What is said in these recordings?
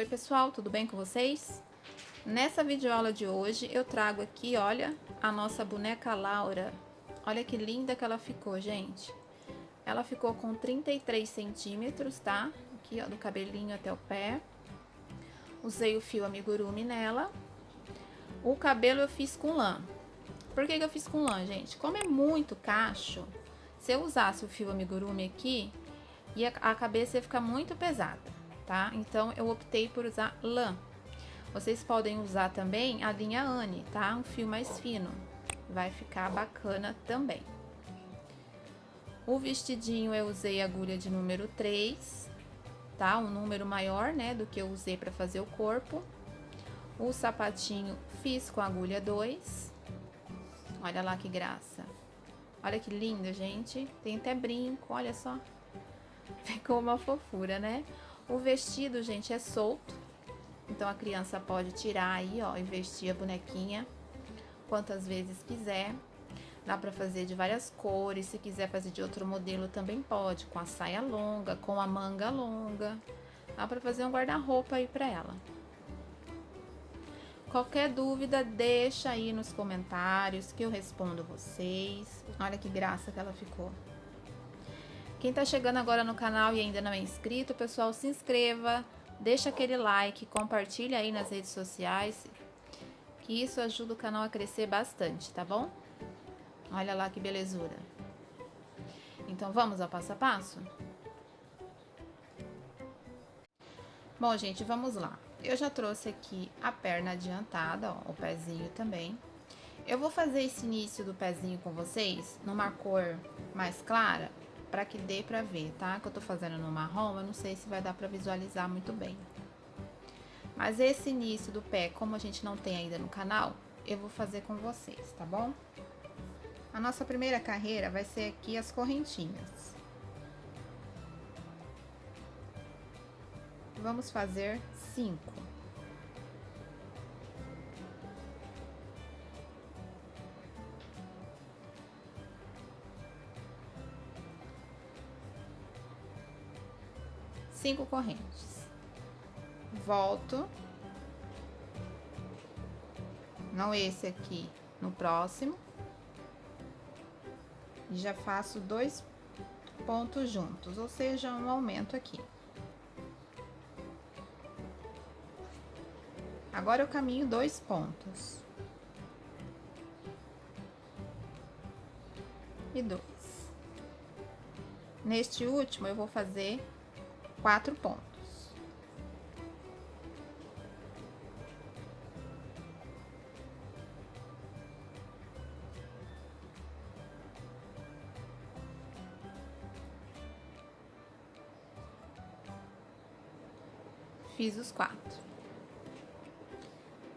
Oi pessoal, tudo bem com vocês? Nessa videoaula de hoje eu trago aqui, olha, a nossa boneca Laura. Olha que linda que ela ficou, gente. Ela ficou com 33 centímetros, tá? Aqui, ó, do cabelinho até o pé. Usei o fio amigurumi nela. O cabelo eu fiz com lã. Por que eu fiz com lã, gente? Como é muito cacho, se eu usasse o fio amigurumi aqui, a cabeça ia ficar muito pesada, tá? Então eu optei por usar lã. Vocês podem usar também a linha Anne, tá? Um fio mais fino, vai ficar bacana também. O vestidinho eu usei agulha de número 3, tá? Um número maior, né, do que eu usei para fazer o corpo. O sapatinho fiz com agulha 2. Olha lá que graça. Olha que lindo, gente. Tem até brinco, olha só. Ficou uma fofura, né? O vestido, gente, é solto. Então, a criança pode tirar aí, ó, e vestir a bonequinha quantas vezes quiser. Dá pra fazer de várias cores. Se quiser fazer de outro modelo, também pode. Com a saia longa, com a manga longa. Dá pra fazer um guarda-roupa aí pra ela. Qualquer dúvida, deixa aí nos comentários que eu respondo vocês. Olha que graça que ela ficou. Quem tá chegando agora no canal e ainda não é inscrito, pessoal, se inscreva, deixa aquele like, compartilha aí nas redes sociais, que isso ajuda o canal a crescer bastante, tá bom? Olha lá que belezura. Então, vamos ao passo a passo? Bom, gente, vamos lá. Eu já trouxe aqui a perna adiantada, ó, o pezinho também. Eu vou fazer esse início do pezinho com vocês numa cor mais clara, para que dê pra ver, tá? Que eu tô fazendo no marrom, eu não sei se vai dar pra visualizar muito bem. Mas esse início do pé, como a gente não tem ainda no canal, eu vou fazer com vocês, tá bom? A nossa primeira carreira vai ser aqui as correntinhas. Vamos fazer 5. Cinco correntes. Volto. Não esse aqui, no próximo. E já faço 2 pontos juntos, ou seja, um aumento aqui. Agora eu caminho 2 pontos. E 2. Neste último, eu vou fazer 4 pontos. Fiz os 4.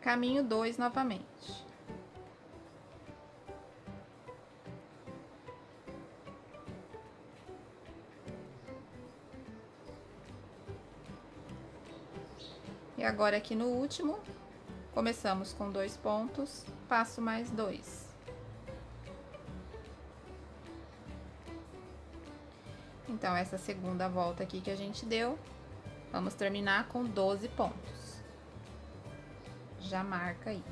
Caminho 2 novamente. E agora aqui no último, começamos com 2 pontos, passo mais 2. Então, essa segunda volta aqui que a gente deu, vamos terminar com 12 pontos. Já marca aí.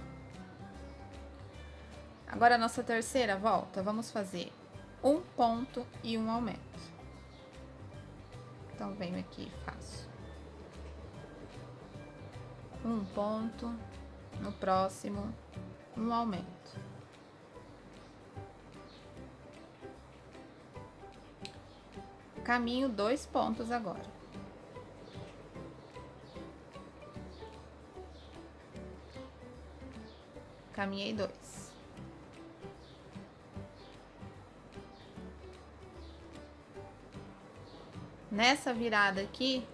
Agora, a nossa terceira volta, vamos fazer um ponto e um aumento. Então, venho aqui e faço um ponto, no próximo, um aumento. Caminho 2 pontos agora. Caminhei 2. Nessa virada aqui,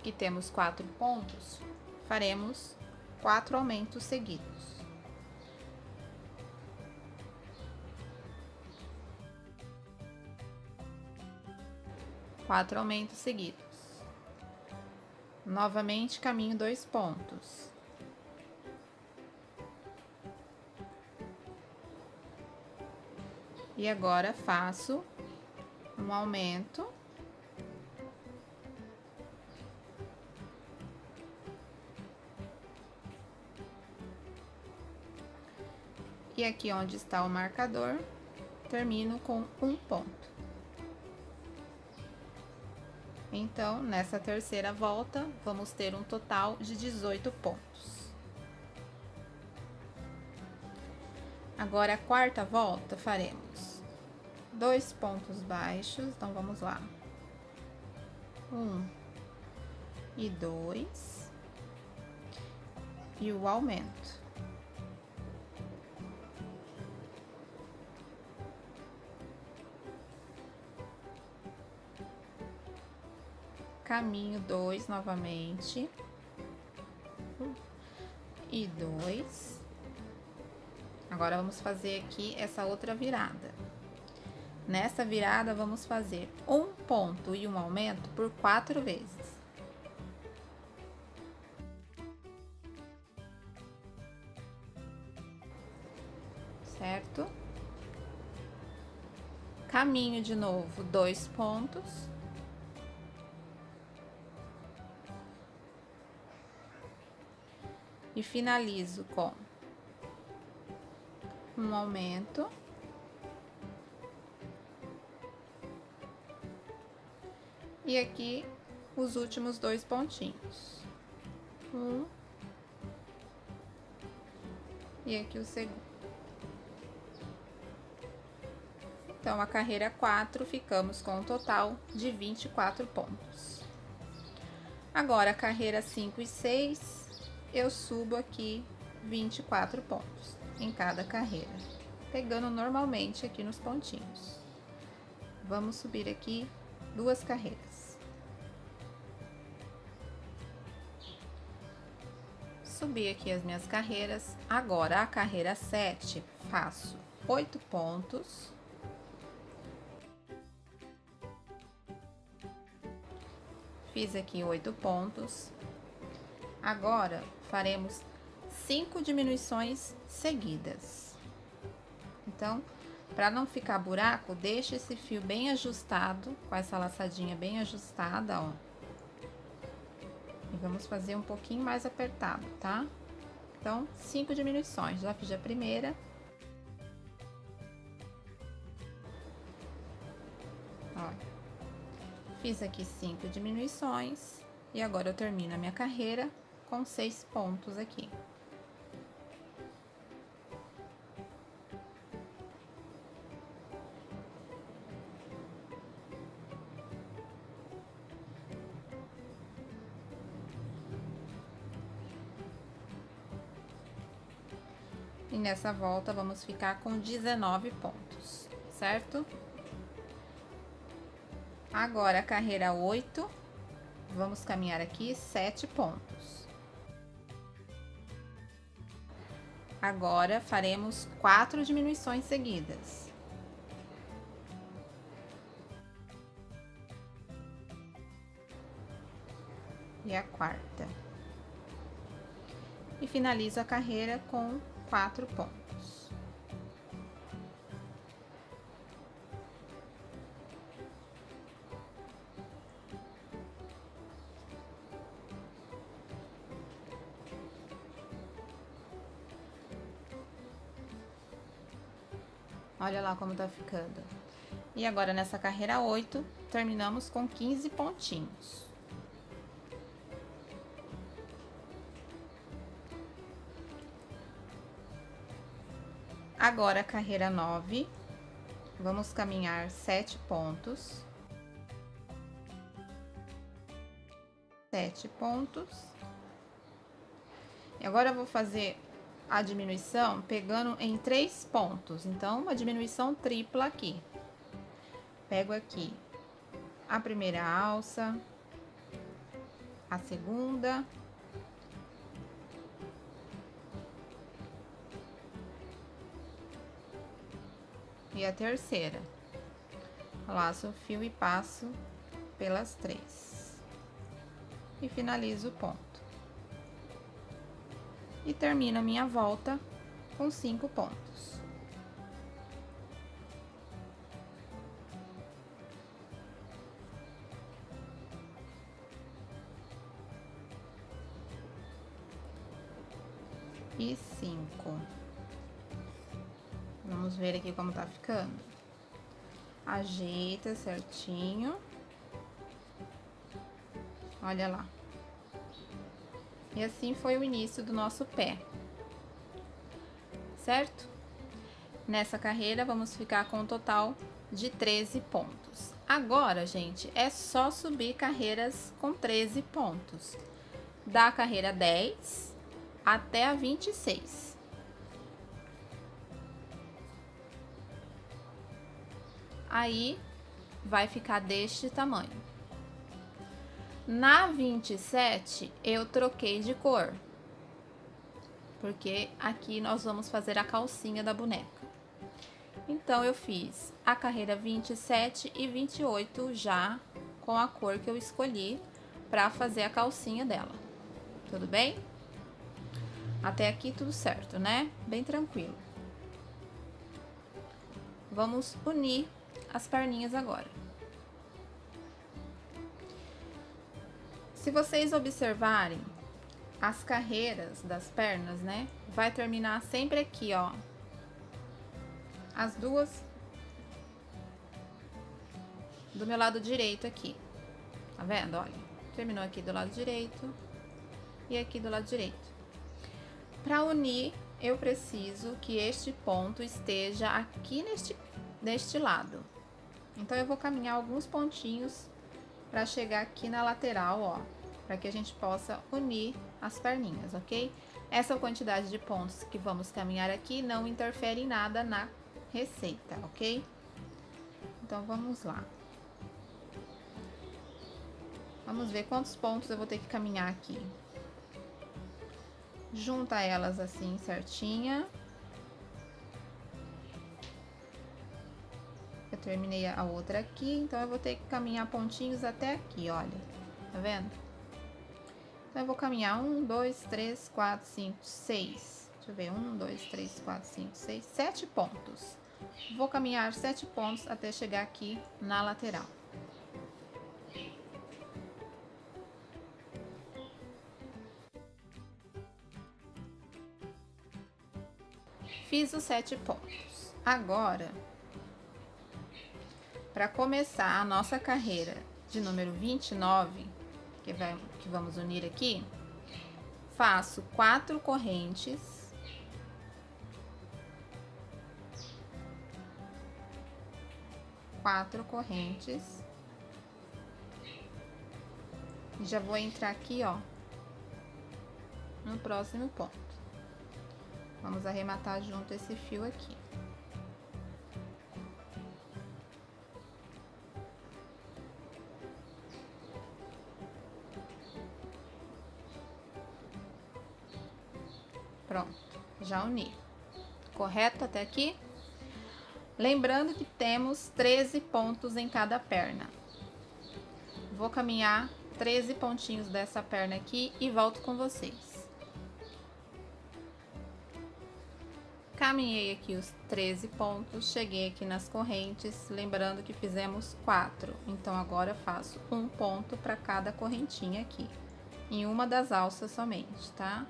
que temos 4 pontos, faremos 4 aumentos seguidos. Quatro aumentos seguidos. Novamente, caminho 2 pontos. E agora, faço um aumento E aqui onde está o marcador, termino com um ponto. Então, nessa terceira volta, vamos ter um total de 18 pontos. Agora, a quarta volta, faremos 2 pontos baixos, então vamos lá. 1 e 2, e o aumento. Caminho 2 novamente, 1 e 2. Agora, vamos fazer aqui essa outra virada. Nessa virada, vamos fazer um ponto e um aumento por 4 vezes. Certo? Caminho de novo 2 pontos. E finalizo com um aumento. E aqui, os últimos 2 pontinhos. Um. E aqui o segundo. Então, a carreira 4, ficamos com um total de 24 pontos. Agora, a carreira 5 e 6, eu subo aqui 24 pontos em cada carreira, pegando normalmente aqui nos pontinhos. Vamos subir aqui 2 carreiras. Subi aqui as minhas carreiras. Agora, a carreira 7, faço 8 pontos. Fiz aqui 8 pontos. Agora, faremos 5 diminuições seguidas. Então, para não ficar buraco, deixa esse fio bem ajustado, com essa laçadinha bem ajustada, ó. E vamos fazer um pouquinho mais apertado, tá? Então, 5 diminuições. Já fiz a primeira. Olha. Fiz aqui 5 diminuições. E agora eu termino a minha carreira com 6 pontos aqui. E nessa volta, vamos ficar com 19 pontos, certo? Agora, a carreira 8, vamos caminhar aqui 7 pontos. Agora, faremos 4 diminuições seguidas. E a quarta. E finalizo a carreira com 4 pontos. Olha lá como tá ficando. E agora, nessa carreira 8, terminamos com 15 pontinhos. Agora, a carreira 9, vamos caminhar 7 pontos. 7 pontos. E agora, eu vou fazer a diminuição pegando em 3 pontos. Então, uma diminuição tripla aqui. Pego aqui a primeira alça, a segunda, e a terceira. Laço o fio e passo pelas 3. E finalizo o ponto. E termino a minha volta com 5 pontos. E 5. Vamos ver aqui como tá ficando. Ajeita certinho. Olha lá. E assim foi o início do nosso pé. Certo? Nessa carreira, vamos ficar com um total de 13 pontos. Agora, gente, é só subir carreiras com 13 pontos. Da carreira 10 até a 26. Aí, vai ficar deste tamanho. Na 27, eu troquei de cor. Porque aqui nós vamos fazer a calcinha da boneca. Então, eu fiz a carreira 27 e 28 já com a cor que eu escolhi para fazer a calcinha dela. Tudo bem? Até aqui tudo certo, né? Bem tranquilo. Vamos unir as perninhas agora. Se vocês observarem, as carreiras das pernas, né? Vai terminar sempre aqui, ó. As duas do meu lado direito aqui. Tá vendo? Olha, terminou aqui do lado direito e aqui do lado direito. Para unir, eu preciso que este ponto esteja aqui neste lado. Então, eu vou caminhar alguns pontinhos para chegar aqui na lateral, ó, para que a gente possa unir as perninhas, ok? Essa quantidade de pontos que vamos caminhar aqui não interfere em nada na receita, ok? Então, vamos lá. Vamos ver quantos pontos eu vou ter que caminhar aqui. Junta elas assim, certinha. Eu terminei a outra aqui, então eu vou ter que caminhar pontinhos até aqui, olha. Tá vendo? Então, eu vou caminhar 1, 2, 3, 4, 5, 6. Deixa eu ver, 1, 2, 3, 4, 5, 6, 7 pontos. Vou caminhar 7 pontos até chegar aqui na lateral. Fiz os 7 pontos. Agora, para começar a nossa carreira de número 29, que vamos unir aqui, faço 4 correntes. E já vou entrar aqui, ó, no próximo ponto. Vamos arrematar junto esse fio aqui. Pronto, já uni. Correto até aqui? Lembrando que temos 13 pontos em cada perna. Vou caminhar 13 pontinhos dessa perna aqui e volto com vocês. Caminhei aqui os 13 pontos, cheguei aqui nas correntes, lembrando que fizemos 4. Então, agora faço um ponto para cada correntinha aqui, em uma das alças somente, tá?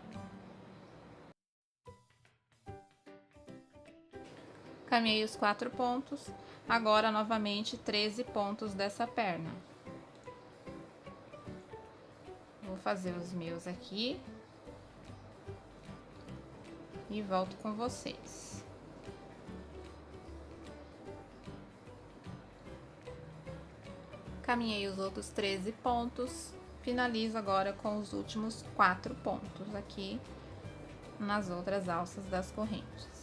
Caminhei os 4 pontos, agora novamente 13 pontos dessa perna. Vou fazer os meus aqui e volto com vocês. Caminhei os outros 13 pontos, finalizo agora com os últimos 4 pontos aqui nas outras alças das correntes.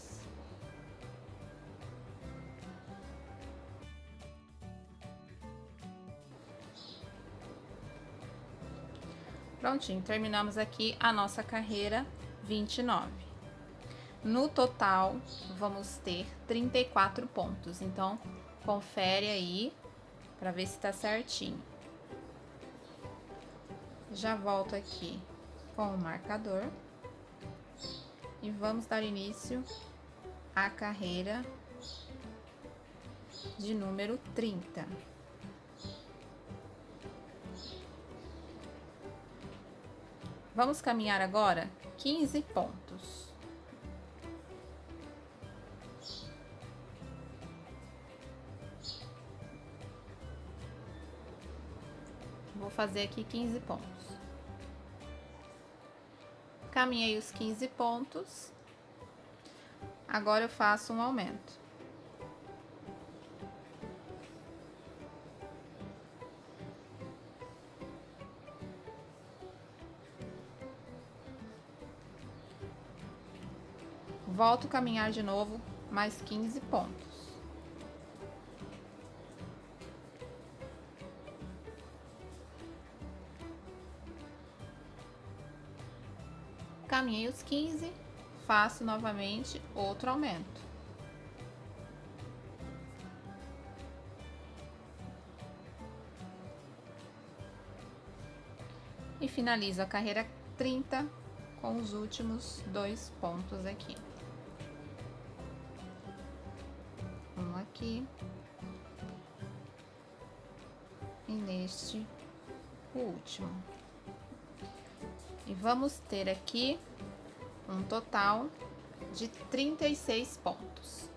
Prontinho, terminamos aqui a nossa carreira 29. No total, vamos ter 34 pontos, então, confere aí para ver se tá certinho. Já volto aqui com o marcador e vamos dar início à carreira de número 30. Vamos caminhar agora 15 pontos. Vou fazer aqui 15 pontos. Caminhei os 15 pontos. Agora eu faço um aumento. Volto a caminhar de novo mais 15 pontos. Caminhei os 15, faço novamente outro aumento. E finalizo a carreira 30 com os últimos 2 pontos aqui. Um aqui. E neste, o último. E vamos ter aqui um total de 36 pontos.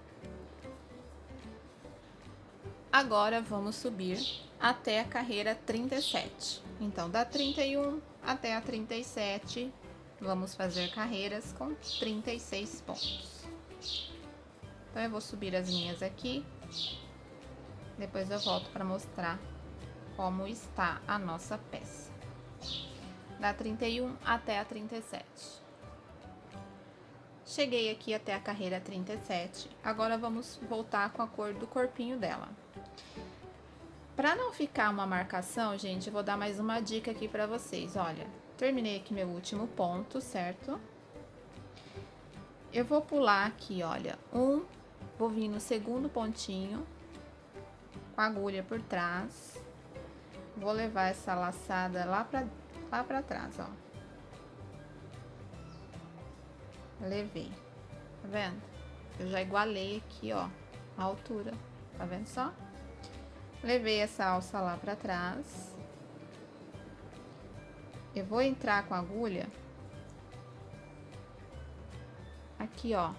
Agora vamos subir até a carreira 37. Então, da 31 até a 37, vamos fazer carreiras com 36 pontos. Então, eu vou subir as minhas aqui. Depois eu volto para mostrar como está a nossa peça. Da 31 até a 37. Cheguei aqui até a carreira 37. Agora vamos voltar com a cor do corpinho dela. Para não ficar uma marcação, gente, eu vou dar mais uma dica aqui para vocês. Olha, terminei aqui meu último ponto, certo? Eu vou pular aqui, olha, vou vir no segundo pontinho, com a agulha por trás. Vou levar essa laçada lá pra trás, ó. Levei, tá vendo? Eu já igualei aqui, ó, a altura, tá vendo só? Levei essa alça lá pra trás. Eu vou entrar com a agulha aqui, ó,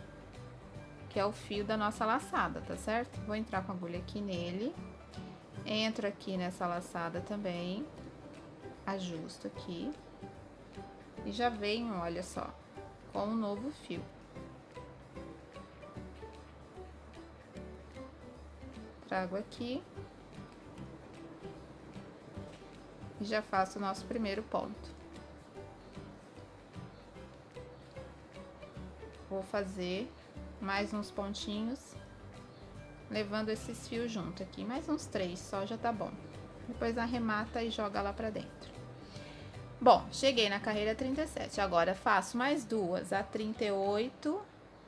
que é o fio da nossa laçada, tá certo? Vou entrar com a agulha aqui nele, entro aqui nessa laçada também, ajusto aqui e já venho, olha só, com um novo fio. Trago aqui e já faço o nosso primeiro ponto. Vou fazer mais uns pontinhos, levando esses fios junto aqui, mais uns 3 só já tá bom. Depois arremata e joga lá pra dentro. Bom, cheguei na carreira 37, agora faço mais duas, a 38,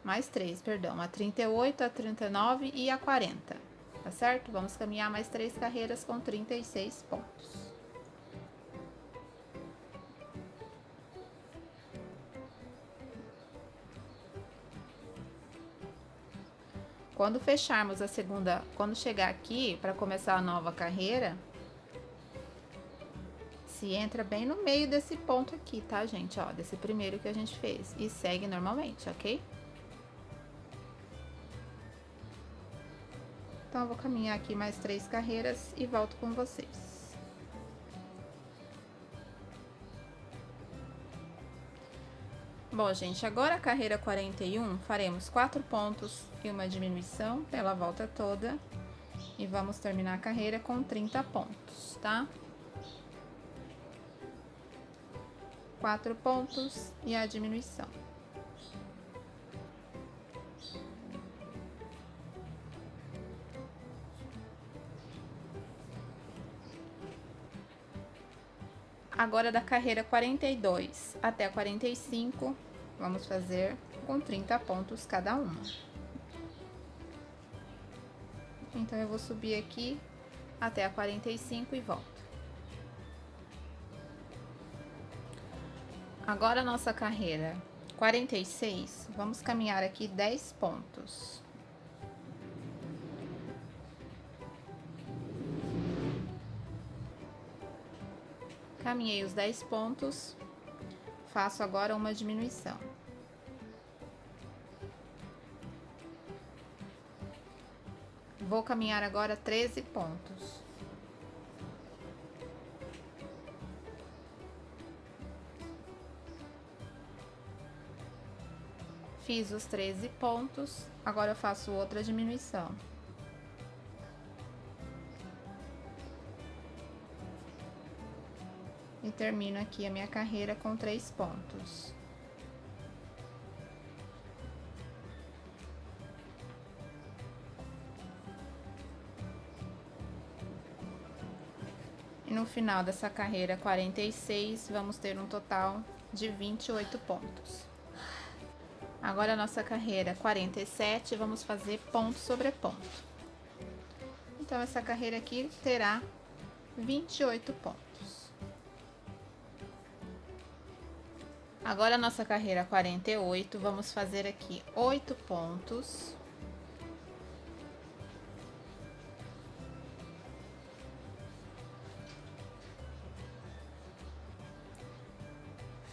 mais 3, perdão, a 38, a 39 e a 40, tá certo? Vamos caminhar mais 3 carreiras com 36 pontos. Quando fecharmos a segunda, quando chegar aqui para começar a nova carreira, se entra bem no meio desse ponto aqui, tá, gente? Ó, desse primeiro que a gente fez e segue normalmente, ok? Então, eu vou caminhar aqui mais 3 carreiras e volto com vocês. Bom, gente, agora a carreira 41, faremos 4 pontos e uma diminuição pela volta toda. E vamos terminar a carreira com 30 pontos, tá? 4 pontos e a diminuição. Agora da carreira 42 até a 45, vamos fazer com 30 pontos cada uma. Então, eu vou subir aqui até a 45 e volto. Agora, a nossa carreira 46, vamos caminhar aqui 10 pontos. Caminhei os 10 pontos, faço agora uma diminuição. Vou caminhar agora 13 pontos. Fiz os 13 pontos, agora eu faço outra diminuição. E termino aqui a minha carreira com 3 pontos. E no final dessa carreira 46, vamos ter um total de 28 pontos. Agora a nossa carreira 47, vamos fazer ponto sobre ponto. Então, essa carreira aqui terá 28 pontos. Agora a nossa carreira 48, vamos fazer aqui 8 pontos.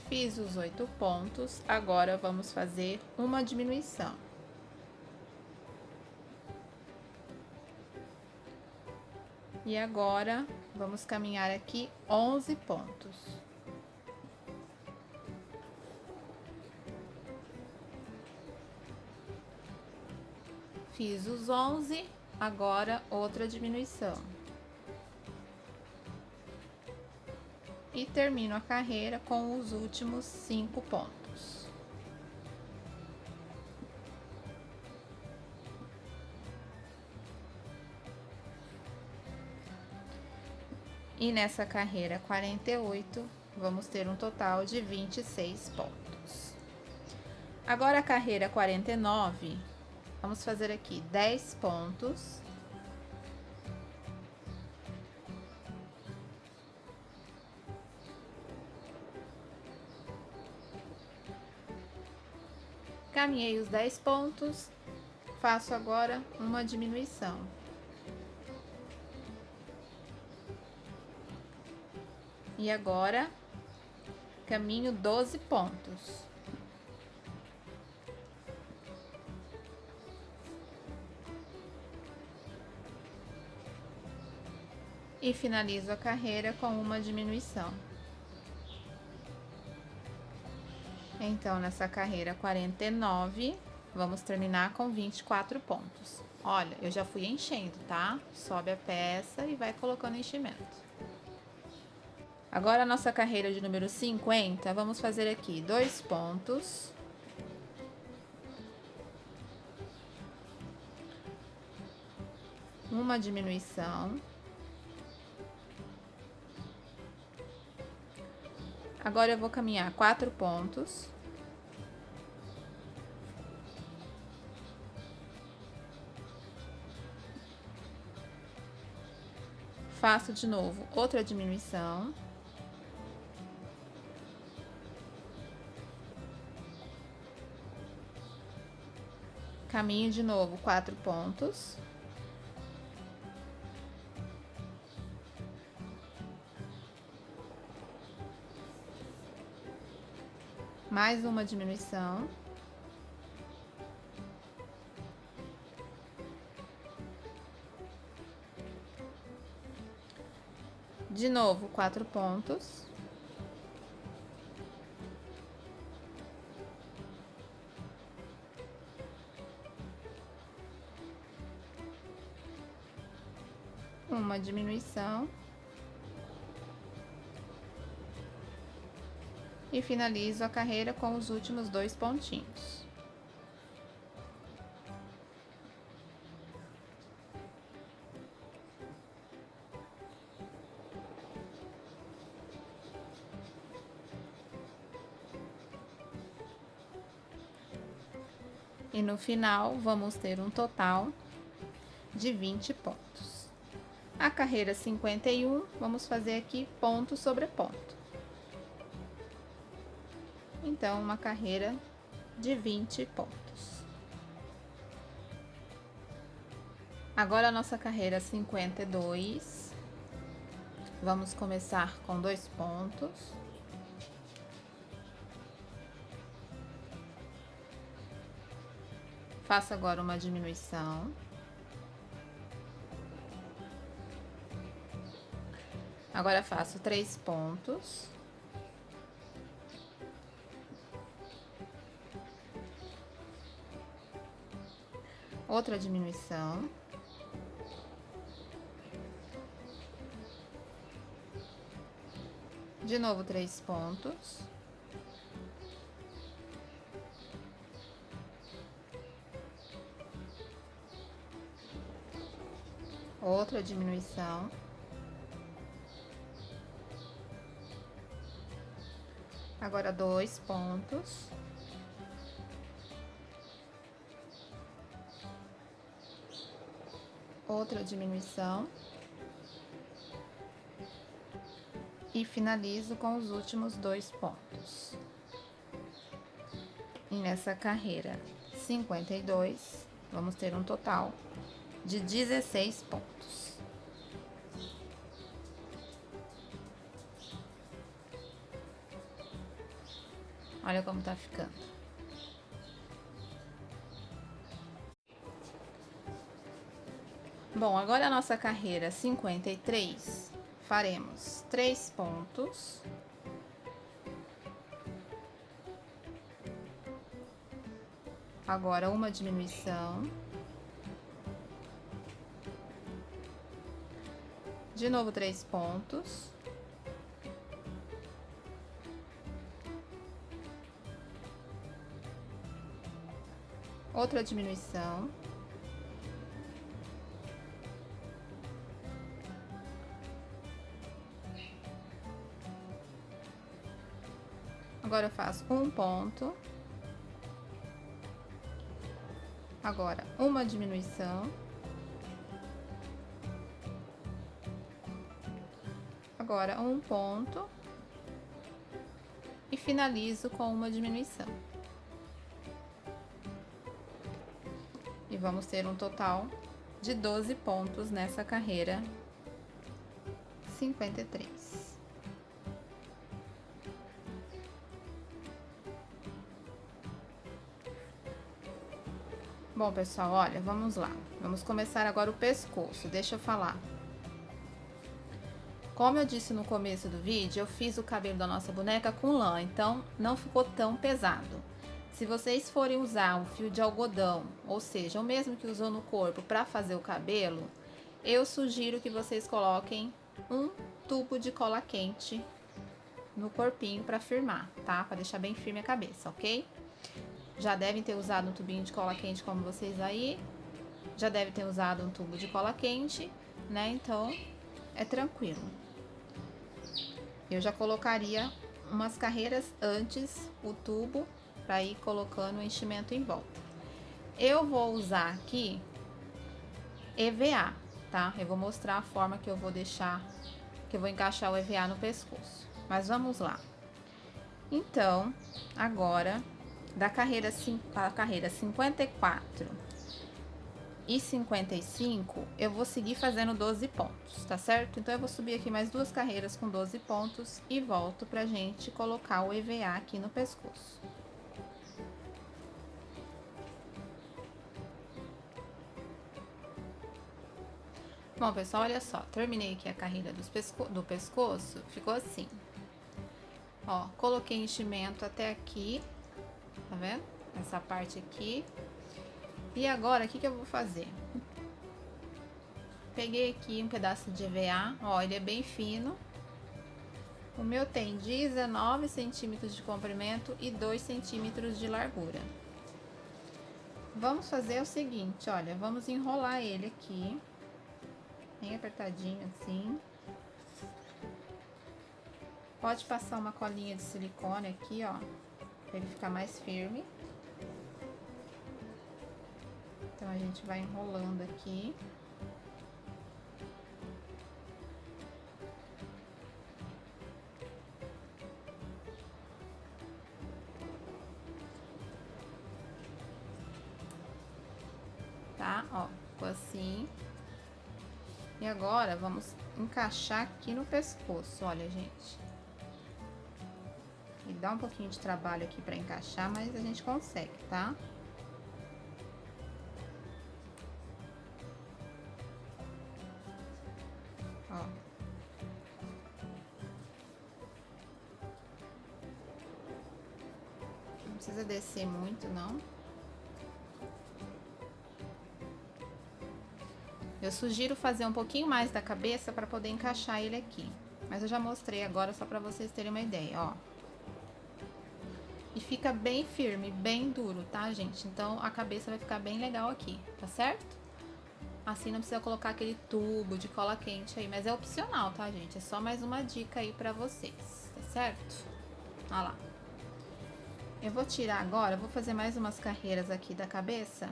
Fiz os 8 pontos, agora vamos fazer uma diminuição. E agora, vamos caminhar aqui 11 pontos. Fiz os 11, agora outra diminuição. E termino a carreira com os últimos 5 pontos. E nessa carreira 48, vamos ter um total de 26 pontos. Agora a carreira 49, vamos fazer aqui 10 pontos. Caminhei os 10 pontos, faço agora uma diminuição. E agora, caminho 12 pontos. E finalizo a carreira com uma diminuição. Então, nessa carreira 49, vamos terminar com 24 pontos. Olha, eu já fui enchendo, tá? Sobe a peça e vai colocando enchimento. Agora, a nossa carreira de número 50, vamos fazer aqui 2 pontos. Uma diminuição. Agora eu vou caminhar 4 pontos. Faço de novo outra diminuição. Caminho de novo 4 pontos. Mais uma diminuição. De novo, 4 pontos. Uma diminuição. E finalizo a carreira com os últimos 2 pontinhos. E no final, vamos ter um total de 20 pontos. A carreira 51, vamos fazer aqui ponto sobre ponto. Então, uma carreira de 20 pontos. Agora, a nossa carreira 52. Vamos começar com 2 pontos. Faço agora uma diminuição. Agora, faço 3 pontos. outra diminuição, de novo 3 pontos, outra diminuição, agora 2 pontos, outra diminuição e finalizo com os últimos 2 pontos. E nessa carreira 52, vamos ter um total de 16 pontos. Olha como tá ficando. Bom, agora a nossa carreira 53, faremos 3 pontos. Agora uma diminuição. De novo 3 pontos. Outra diminuição. Agora eu faço um ponto. Agora uma diminuição. Agora um ponto. E finalizo com uma diminuição. E vamos ter um total de 12 pontos nessa carreira 53. Bom, pessoal, olha, vamos lá. Vamos começar agora o pescoço. Deixa eu falar. Como eu disse no começo do vídeo, eu fiz o cabelo da nossa boneca com lã, então não ficou tão pesado. Se vocês forem usar um fio de algodão, ou seja, o mesmo que usou no corpo para fazer o cabelo, eu sugiro que vocês coloquem um tubo de cola quente no corpinho para firmar, tá? Para deixar bem firme a cabeça, ok? Já devem ter usado um tubinho de cola quente como vocês aí, já devem ter usado um tubo de cola quente, né? Então, é tranquilo. Eu já colocaria umas carreiras antes o tubo para ir colocando o enchimento em volta. Eu vou usar aqui EVA, tá? Eu vou mostrar a forma que eu vou deixar, que eu vou encaixar o EVA no pescoço. Mas vamos lá. Então, agora, da carreira 54 e 55, eu vou seguir fazendo 12 pontos, tá certo? Então, eu vou subir aqui mais 2 carreiras com 12 pontos e volto pra gente colocar o EVA aqui no pescoço. Bom, pessoal, olha só, terminei aqui a carreira do pescoço, ficou assim. Ó, coloquei enchimento até aqui, tá vendo? Essa parte aqui. E agora, o que que eu vou fazer? Peguei aqui um pedaço de EVA, ó, ele é bem fino. O meu tem 19 centímetros de comprimento e 2 centímetros de largura. Vamos fazer o seguinte, olha, vamos enrolar ele aqui, bem apertadinho assim. Pode passar uma colinha de silicone aqui, ó, pra ele ficar mais firme. Então, a gente vai enrolando aqui. Tá? Ó, ficou assim. E agora, vamos encaixar aqui no pescoço, olha, gente. E dá um pouquinho de trabalho aqui pra encaixar, mas a gente consegue, tá? Ó. Não precisa descer muito, não. Eu sugiro fazer um pouquinho mais da cabeça para poder encaixar ele aqui. Mas eu já mostrei agora só para vocês terem uma ideia, ó. E fica bem firme, bem duro, tá, gente? Então, a cabeça vai ficar bem legal aqui, tá certo? Assim não precisa colocar aquele tubo de cola quente aí, mas é opcional, tá, gente? É só mais uma dica aí pra vocês, tá certo? Olha lá. Eu vou tirar agora, vou fazer mais umas carreiras aqui da cabeça.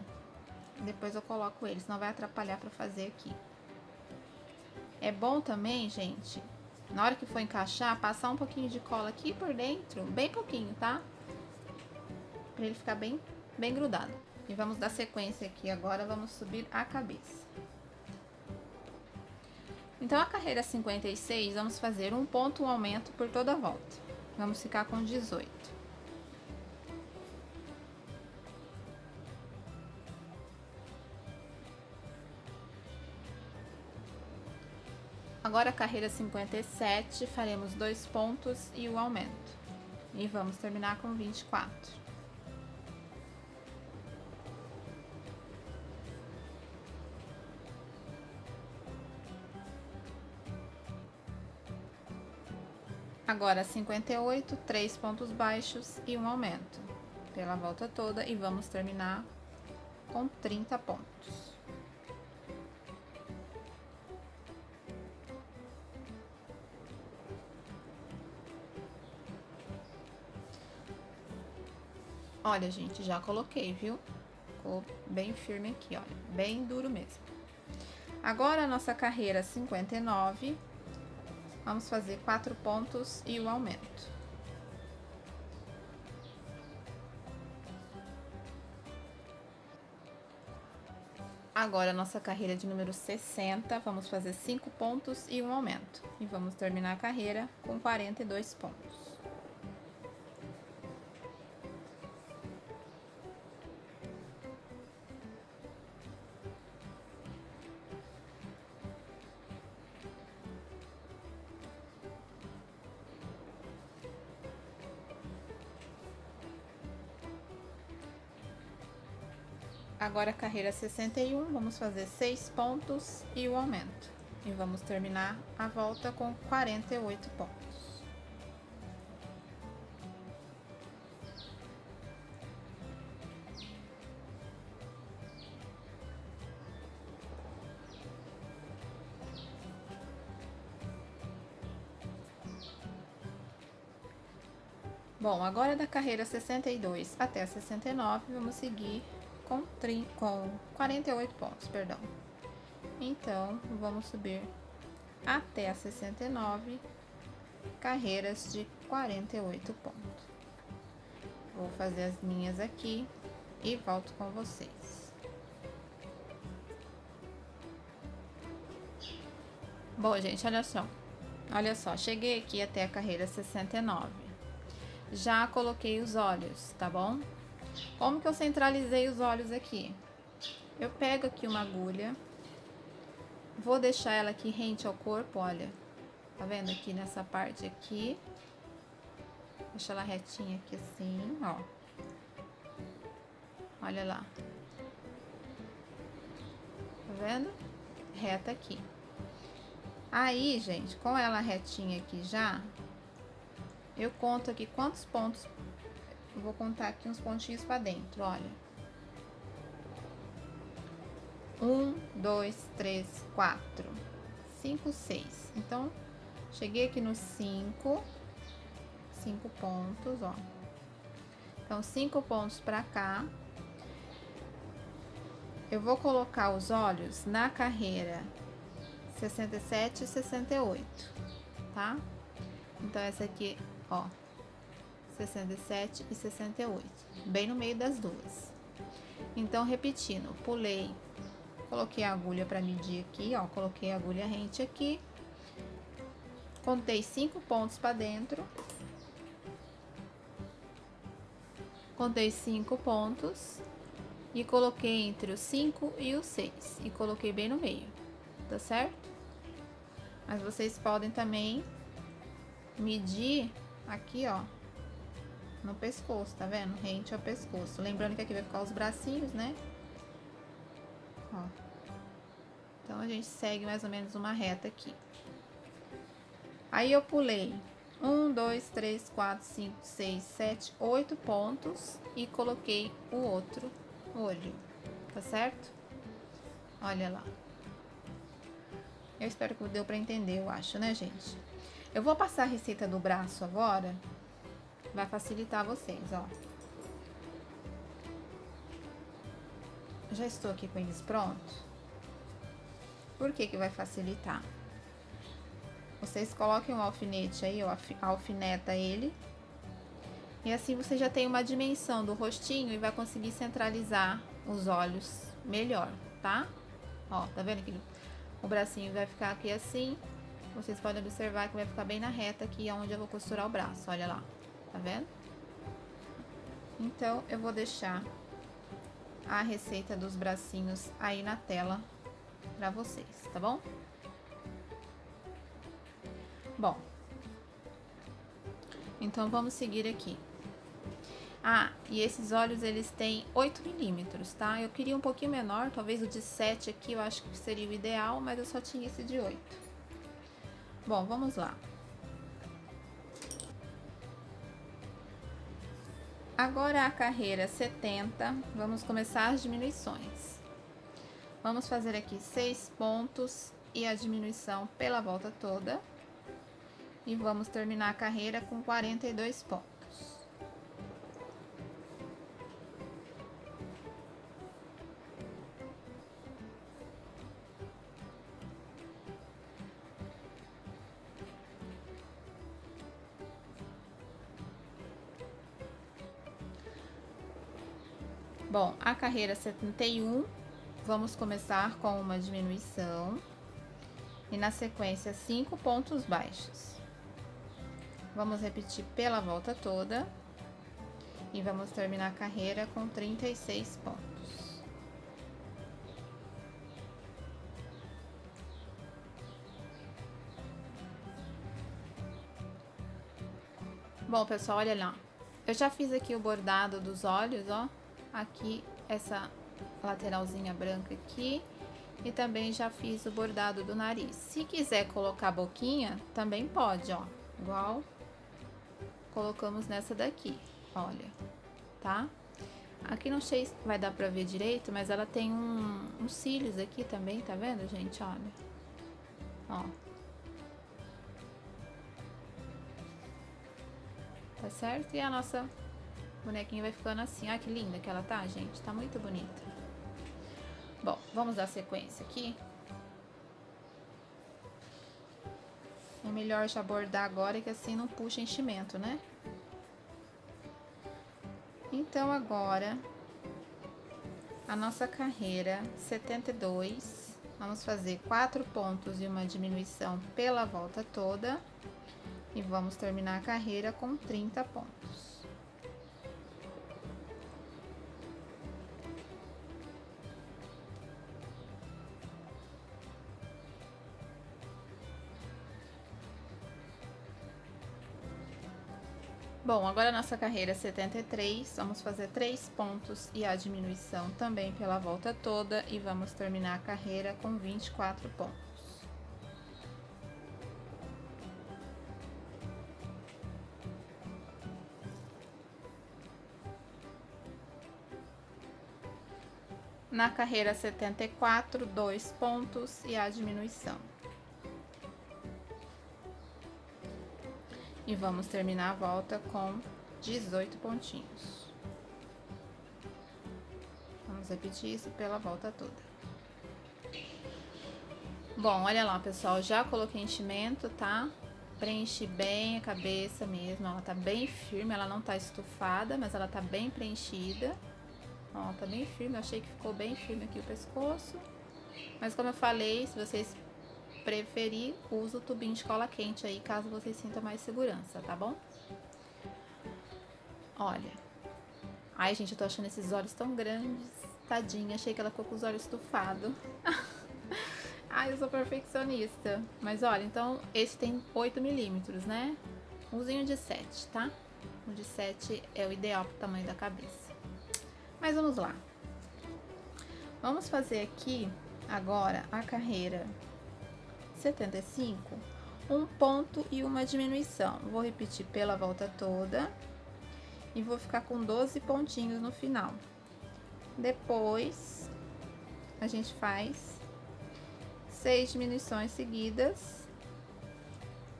Depois eu coloco ele, senão vai atrapalhar pra fazer aqui. É bom também, gente, na hora que for encaixar, passar um pouquinho de cola aqui por dentro, bem pouquinho, tá? Pra ele ficar bem grudado. E vamos dar sequência aqui agora, vamos subir a cabeça. Então, a carreira 56, vamos fazer um ponto, um aumento por toda a volta. Vamos ficar com 18. Agora, a carreira 57, faremos 2 pontos e o aumento. E vamos terminar com 24. Agora, 58, 3 pontos baixos e um aumento pela volta toda e vamos terminar com 30 pontos. Olha, gente, já coloquei, viu? Ficou bem firme aqui, olha, bem duro mesmo. Agora, a nossa carreira 59, vamos fazer 4 pontos e o aumento. Agora, a nossa carreira de número 60, vamos fazer 5 pontos e um aumento. E vamos terminar a carreira com 42 pontos. Agora, a carreira 61, vamos fazer 6 pontos e o aumento. E vamos terminar a volta com 48 pontos. Bom, agora da carreira 62 até a 69, vamos seguir com 48 pontos, perdão. Então, vamos subir até a 69, carreiras de 48 pontos. Vou fazer as minhas aqui e volto com vocês. Bom, gente, olha só, cheguei aqui até a carreira 69. Já coloquei os olhos, tá bom? Como que eu centralizei os olhos aqui? Eu pego aqui uma agulha, vou deixar ela aqui rente ao corpo, olha. Tá vendo aqui nessa parte aqui? Deixa ela retinha aqui assim, ó. Olha lá. Tá vendo? Reta aqui. Aí, gente, com ela retinha aqui já, eu conto aqui quantos pontos. Eu vou contar aqui uns pontinhos pra dentro, olha. 1, 2, 3, 4, 5, 6. Então, cheguei aqui nos 5 pontos, ó. Então, 5 pontos pra cá. Eu vou colocar os olhos na carreira 67 e 68, tá? Então, essa aqui, ó, 67 e 68, bem no meio das duas. Então, repetindo, pulei, coloquei a agulha para medir aqui, ó, coloquei a agulha rente aqui, contei 5 pontos para dentro, contei 5 pontos e coloquei entre os 5 e os 6 e coloquei bem no meio, tá certo? Mas vocês podem também medir aqui, ó, no pescoço, tá vendo? Rente ao pescoço. Lembrando que aqui vai ficar os bracinhos, né? Ó. Então, a gente segue mais ou menos uma reta aqui. Aí, eu pulei 1, 2, 3, 4, 5, 6, 7, 8 pontos e coloquei o outro olho, tá certo? Olha lá. Eu espero que deu pra entender, eu acho, né, gente? Eu vou passar a receita do braço agora, vai facilitar vocês, ó. Já estou aqui com eles prontos. Por que que vai facilitar? Vocês coloquem um alfinete aí, ó, alfineta ele. E assim você já tem uma dimensão do rostinho e vai conseguir centralizar os olhos melhor, tá? Ó, tá vendo que o bracinho vai ficar aqui assim. Vocês podem observar que vai ficar bem na reta aqui, onde eu vou costurar o braço, olha lá. Tá vendo? Então, eu vou deixar a receita dos bracinhos aí na tela pra vocês, tá bom? Bom, então vamos seguir aqui. Ah, e esses olhos eles têm 8 milímetros, tá? Eu queria um pouquinho menor, talvez o de 7 aqui eu acho que seria o ideal, mas eu só tinha esse de 8. Bom, vamos lá. Agora a carreira 70, vamos começar as diminuições. Vamos fazer aqui 6 pontos e a diminuição pela volta toda. E vamos terminar a carreira com 42 pontos. Bom, a carreira 71, vamos começar com uma diminuição e na sequência 5 pontos baixos. Vamos repetir pela volta toda e vamos terminar a carreira com 36 pontos. Bom, pessoal, olha lá. Eu já fiz aqui o bordado dos olhos, ó. Aqui, essa lateralzinha branca aqui. E também já fiz o bordado do nariz. Se quiser colocar a boquinha, também pode, ó. Igual colocamos nessa daqui, olha, tá? Aqui não sei se vai dar pra ver direito, mas ela tem uns cílios aqui também, tá vendo, gente? Olha. Ó. Tá certo? E a nossa bonequinha vai ficando assim. Ai, que linda que ela tá, gente. Tá muito bonita. Bom, vamos dar sequência aqui. É melhor já bordar agora, que assim não puxa enchimento, né? Então, agora, a nossa carreira 72, vamos fazer 4 pontos e uma diminuição pela volta toda. E vamos terminar a carreira com 30 pontos. Bom, agora a nossa carreira 73, vamos fazer 3 pontos e a diminuição também pela volta toda e vamos terminar a carreira com 24 pontos. Na carreira 74, 2 pontos e a diminuição. E vamos terminar a volta com 18 pontinhos. Vamos repetir isso pela volta toda. Bom, olha lá, pessoal, já coloquei enchimento, tá? Preenchi bem a cabeça mesmo, ela tá bem firme, ela não tá estufada, mas ela tá bem preenchida. Ó, tá bem firme, eu achei que ficou bem firme aqui o pescoço. Mas como eu falei, se vocês preferir, usa o tubinho de cola quente aí, caso vocês sintam mais segurança, tá bom? Olha. Ai, gente, eu tô achando esses olhos tão grandes. Tadinha, achei que ela ficou com os olhos estufados. Ai, eu sou perfeccionista. Mas olha, então, esse tem 8 milímetros, né? Usinho de 7, tá? O de 7 é o ideal pro tamanho da cabeça. Mas vamos lá. Vamos fazer aqui Agora, a carreira 75, um ponto e uma diminuição. Vou repetir pela volta toda e vou ficar com 12 pontinhos no final. Depois, a gente faz 6 diminuições seguidas,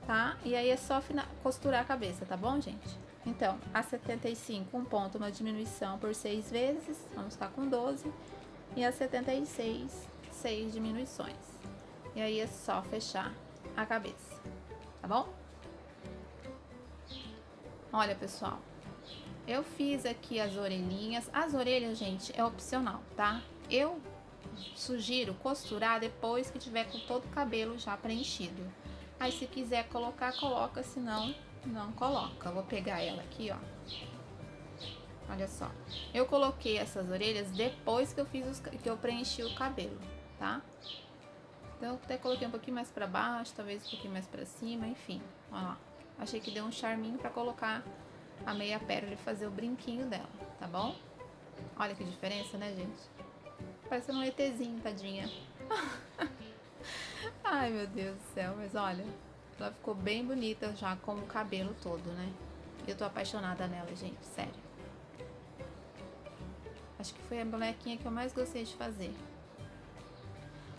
tá? E aí é só costurar a cabeça, tá bom, gente? Então, a 75, um ponto, uma diminuição por 6 vezes, vamos ficar com 12. E a 76, 6 diminuições. E aí é só fechar a cabeça, tá bom? Olha, pessoal, eu fiz aqui as orelhinhas. As orelhas, gente, é opcional, tá? Eu sugiro costurar depois que tiver com todo o cabelo já preenchido. Aí, se quiser colocar, coloca, senão não coloca. Vou pegar ela aqui, ó. Olha só, eu coloquei essas orelhas depois que eu preenchi o cabelo, tá? Então, eu até coloquei um pouquinho mais pra baixo, talvez um pouquinho mais pra cima, enfim. Ó lá, achei que deu um charminho pra colocar a meia pérola e fazer o brinquinho dela, tá bom? Olha que diferença, né, gente? Parece um ETzinho, tadinha. Ai, meu Deus do céu, mas olha, ela ficou bem bonita já com o cabelo todo, né? Eu tô apaixonada nela, gente, sério. Acho que foi a bonequinha que eu mais gostei de fazer.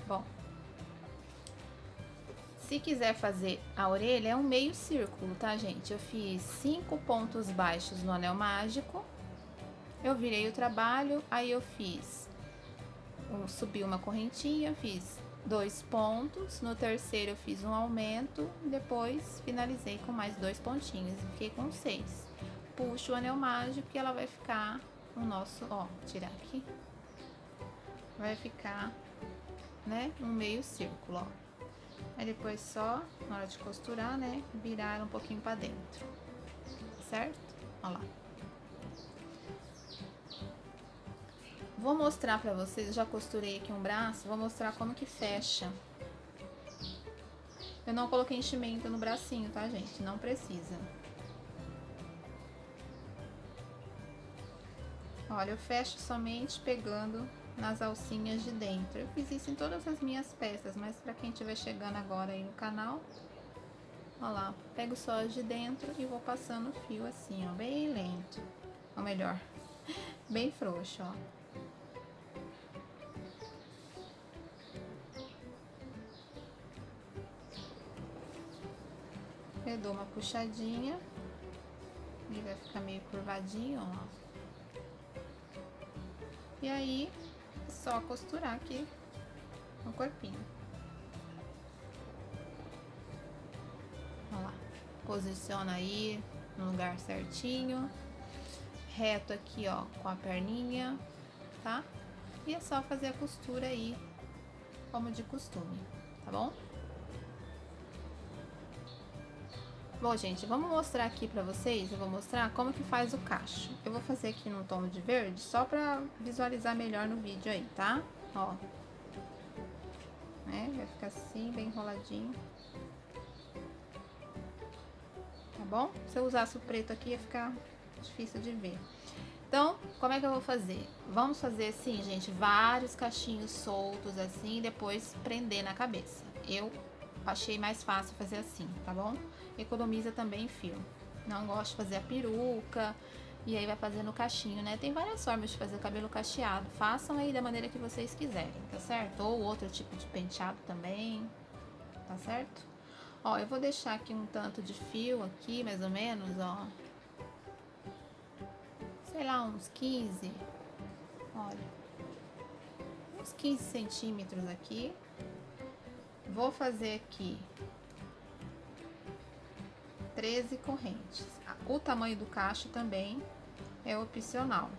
Bom, se quiser fazer a orelha, é um meio círculo, tá, gente? Eu fiz 5 pontos baixos no anel mágico. Eu virei o trabalho, aí eu subi uma correntinha, fiz 2 pontos. No terceiro eu fiz um aumento, depois finalizei com mais 2 pontinhos. Fiquei com 6. Puxo o anel mágico e ela vai ficar o nosso, ó, tirar aqui, vai ficar, né, um meio círculo, ó. Aí depois só, na hora de costurar, né, virar um pouquinho pra dentro, certo? Ó lá. Vou mostrar pra vocês, eu já costurei aqui um braço, vou mostrar como que fecha. Eu não coloquei enchimento no bracinho, tá, gente? Não precisa. Olha, eu fecho somente pegando nas alcinhas de dentro. Eu fiz isso em todas as minhas peças, mas pra quem estiver chegando agora aí no canal, ó lá, pego só as de dentro e vou passando o fio assim, ó, bem lento. Ou melhor, bem frouxo, ó. Eu dou uma puxadinha e vai ficar meio curvadinho, ó. E aí, é só costurar aqui no corpinho. Ó lá. Posiciona aí no lugar certinho. Reto aqui, ó, com a perninha, tá? E é só fazer a costura aí, como de costume, tá bom? Bom, gente, vamos mostrar aqui pra vocês, eu vou mostrar como que faz o cacho. Eu vou fazer aqui num tom de verde, só pra visualizar melhor no vídeo aí, tá? Ó. Né? Vai ficar assim, bem enroladinho. Tá bom? Se eu usasse o preto aqui, ia ficar difícil de ver. Então, como é que eu vou fazer? Vamos fazer assim, gente, vários cachinhos soltos assim, e depois prender na cabeça. Eu achei mais fácil fazer assim, tá bom? Economiza também fio. Não gosto de fazer a peruca e aí vai fazendo o cachinho, né? Tem várias formas de fazer o cabelo cacheado. Façam aí da maneira que vocês quiserem, tá certo? Ou outro tipo de penteado também, tá certo? Ó, eu vou deixar aqui um tanto de fio aqui, mais ou menos, ó. Sei lá, uns 15. Olha. Uns 15 centímetros aqui. Vou fazer aqui 13 correntes. O tamanho do cacho também é opcional.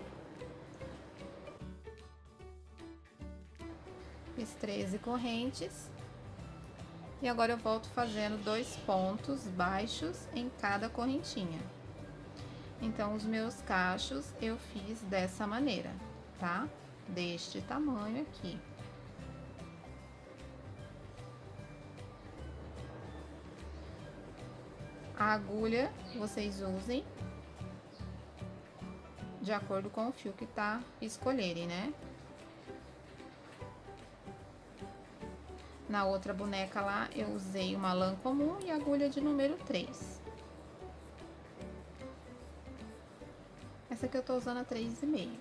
Fiz 13 correntes. E agora eu volto fazendo 2 pontos baixos em cada correntinha. Então, os meus cachos eu fiz dessa maneira, tá? Deste tamanho aqui. A agulha vocês usem de acordo com o fio que tá escolherem, né? Na outra boneca lá, eu usei uma lã comum e agulha de número 3. Essa aqui eu tô usando a 3,5.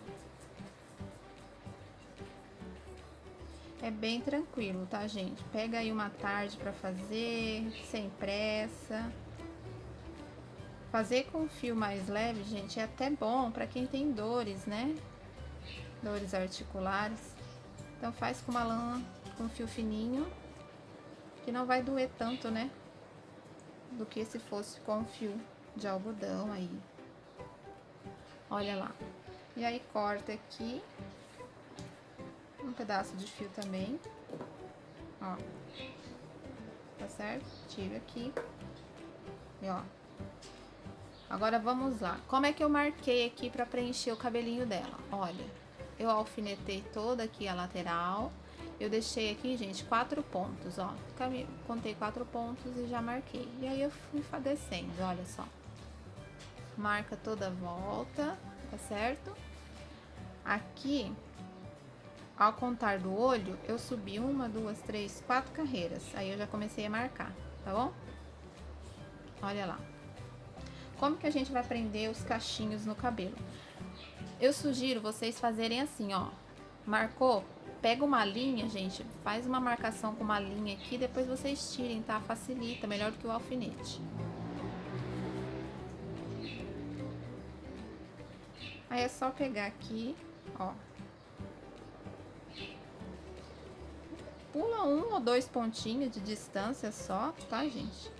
É bem tranquilo, tá, gente? Pega aí uma tarde pra fazer, sem pressa. Fazer com fio mais leve, gente, é até bom pra quem tem dores, né? Dores articulares. Então faz com uma lã com fio fininho, que não vai doer tanto, né? Do que se fosse com fio de algodão aí. Olha lá. E aí corta aqui um pedaço de fio também, ó, tá certo? Tira aqui e ó. Agora vamos lá. Como é que eu marquei aqui pra preencher o cabelinho dela? Olha, eu alfinetei toda aqui a lateral. Eu deixei aqui, gente, 4 pontos, ó. Contei 4 pontos e já marquei. E aí eu fui descendo, olha só. Marca toda a volta, tá certo? Aqui, ao contar do olho, eu subi 1, 2, 3, 4 carreiras. Aí eu já comecei a marcar, tá bom? Olha lá. Como que a gente vai prender os cachinhos no cabelo? Eu sugiro vocês fazerem assim, ó. Marcou? Pega uma linha, gente. Faz uma marcação com uma linha aqui, depois vocês tirem, tá? Facilita, melhor do que o alfinete. Aí é só pegar aqui, ó. Pula 1 ou 2 pontinhos de distância só, tá, gente?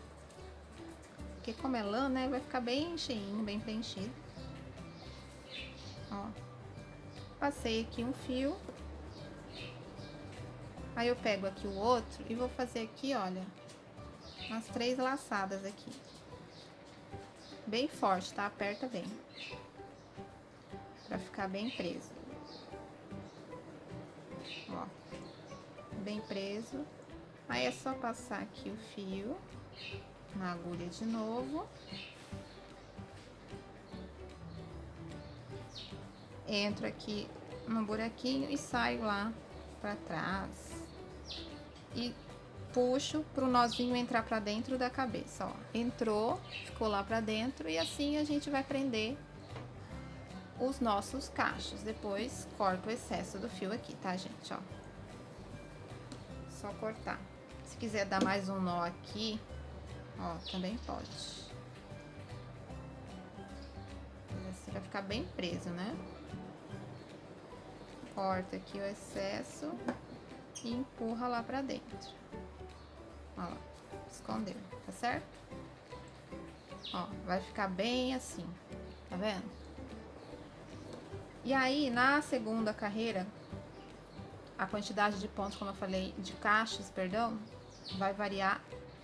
Porque como é lã, né, vai ficar bem cheinho, bem preenchido. Ó. Passei aqui um fio. Aí eu pego aqui o outro e vou fazer aqui, olha, umas 3 laçadas aqui. Bem forte, tá? Aperta bem. Pra ficar bem preso. Ó. Bem preso. Aí é só passar aqui o fio na agulha de novo. Entro aqui no buraquinho e saio lá pra trás. E puxo pro nozinho entrar pra dentro da cabeça, ó. Entrou, ficou lá pra dentro e assim a gente vai prender os nossos cachos. Depois corto o excesso do fio aqui, tá, gente, ó. Só cortar. Se quiser dar mais um nó aqui, ó, também pode. Assim vai ficar bem preso, né? Corta aqui o excesso e empurra lá pra dentro. Ó lá, escondeu, tá certo? Ó, vai ficar bem assim, tá vendo? E aí, na segunda carreira, a quantidade de pontos, como eu falei, de cachos, perdão, vai variar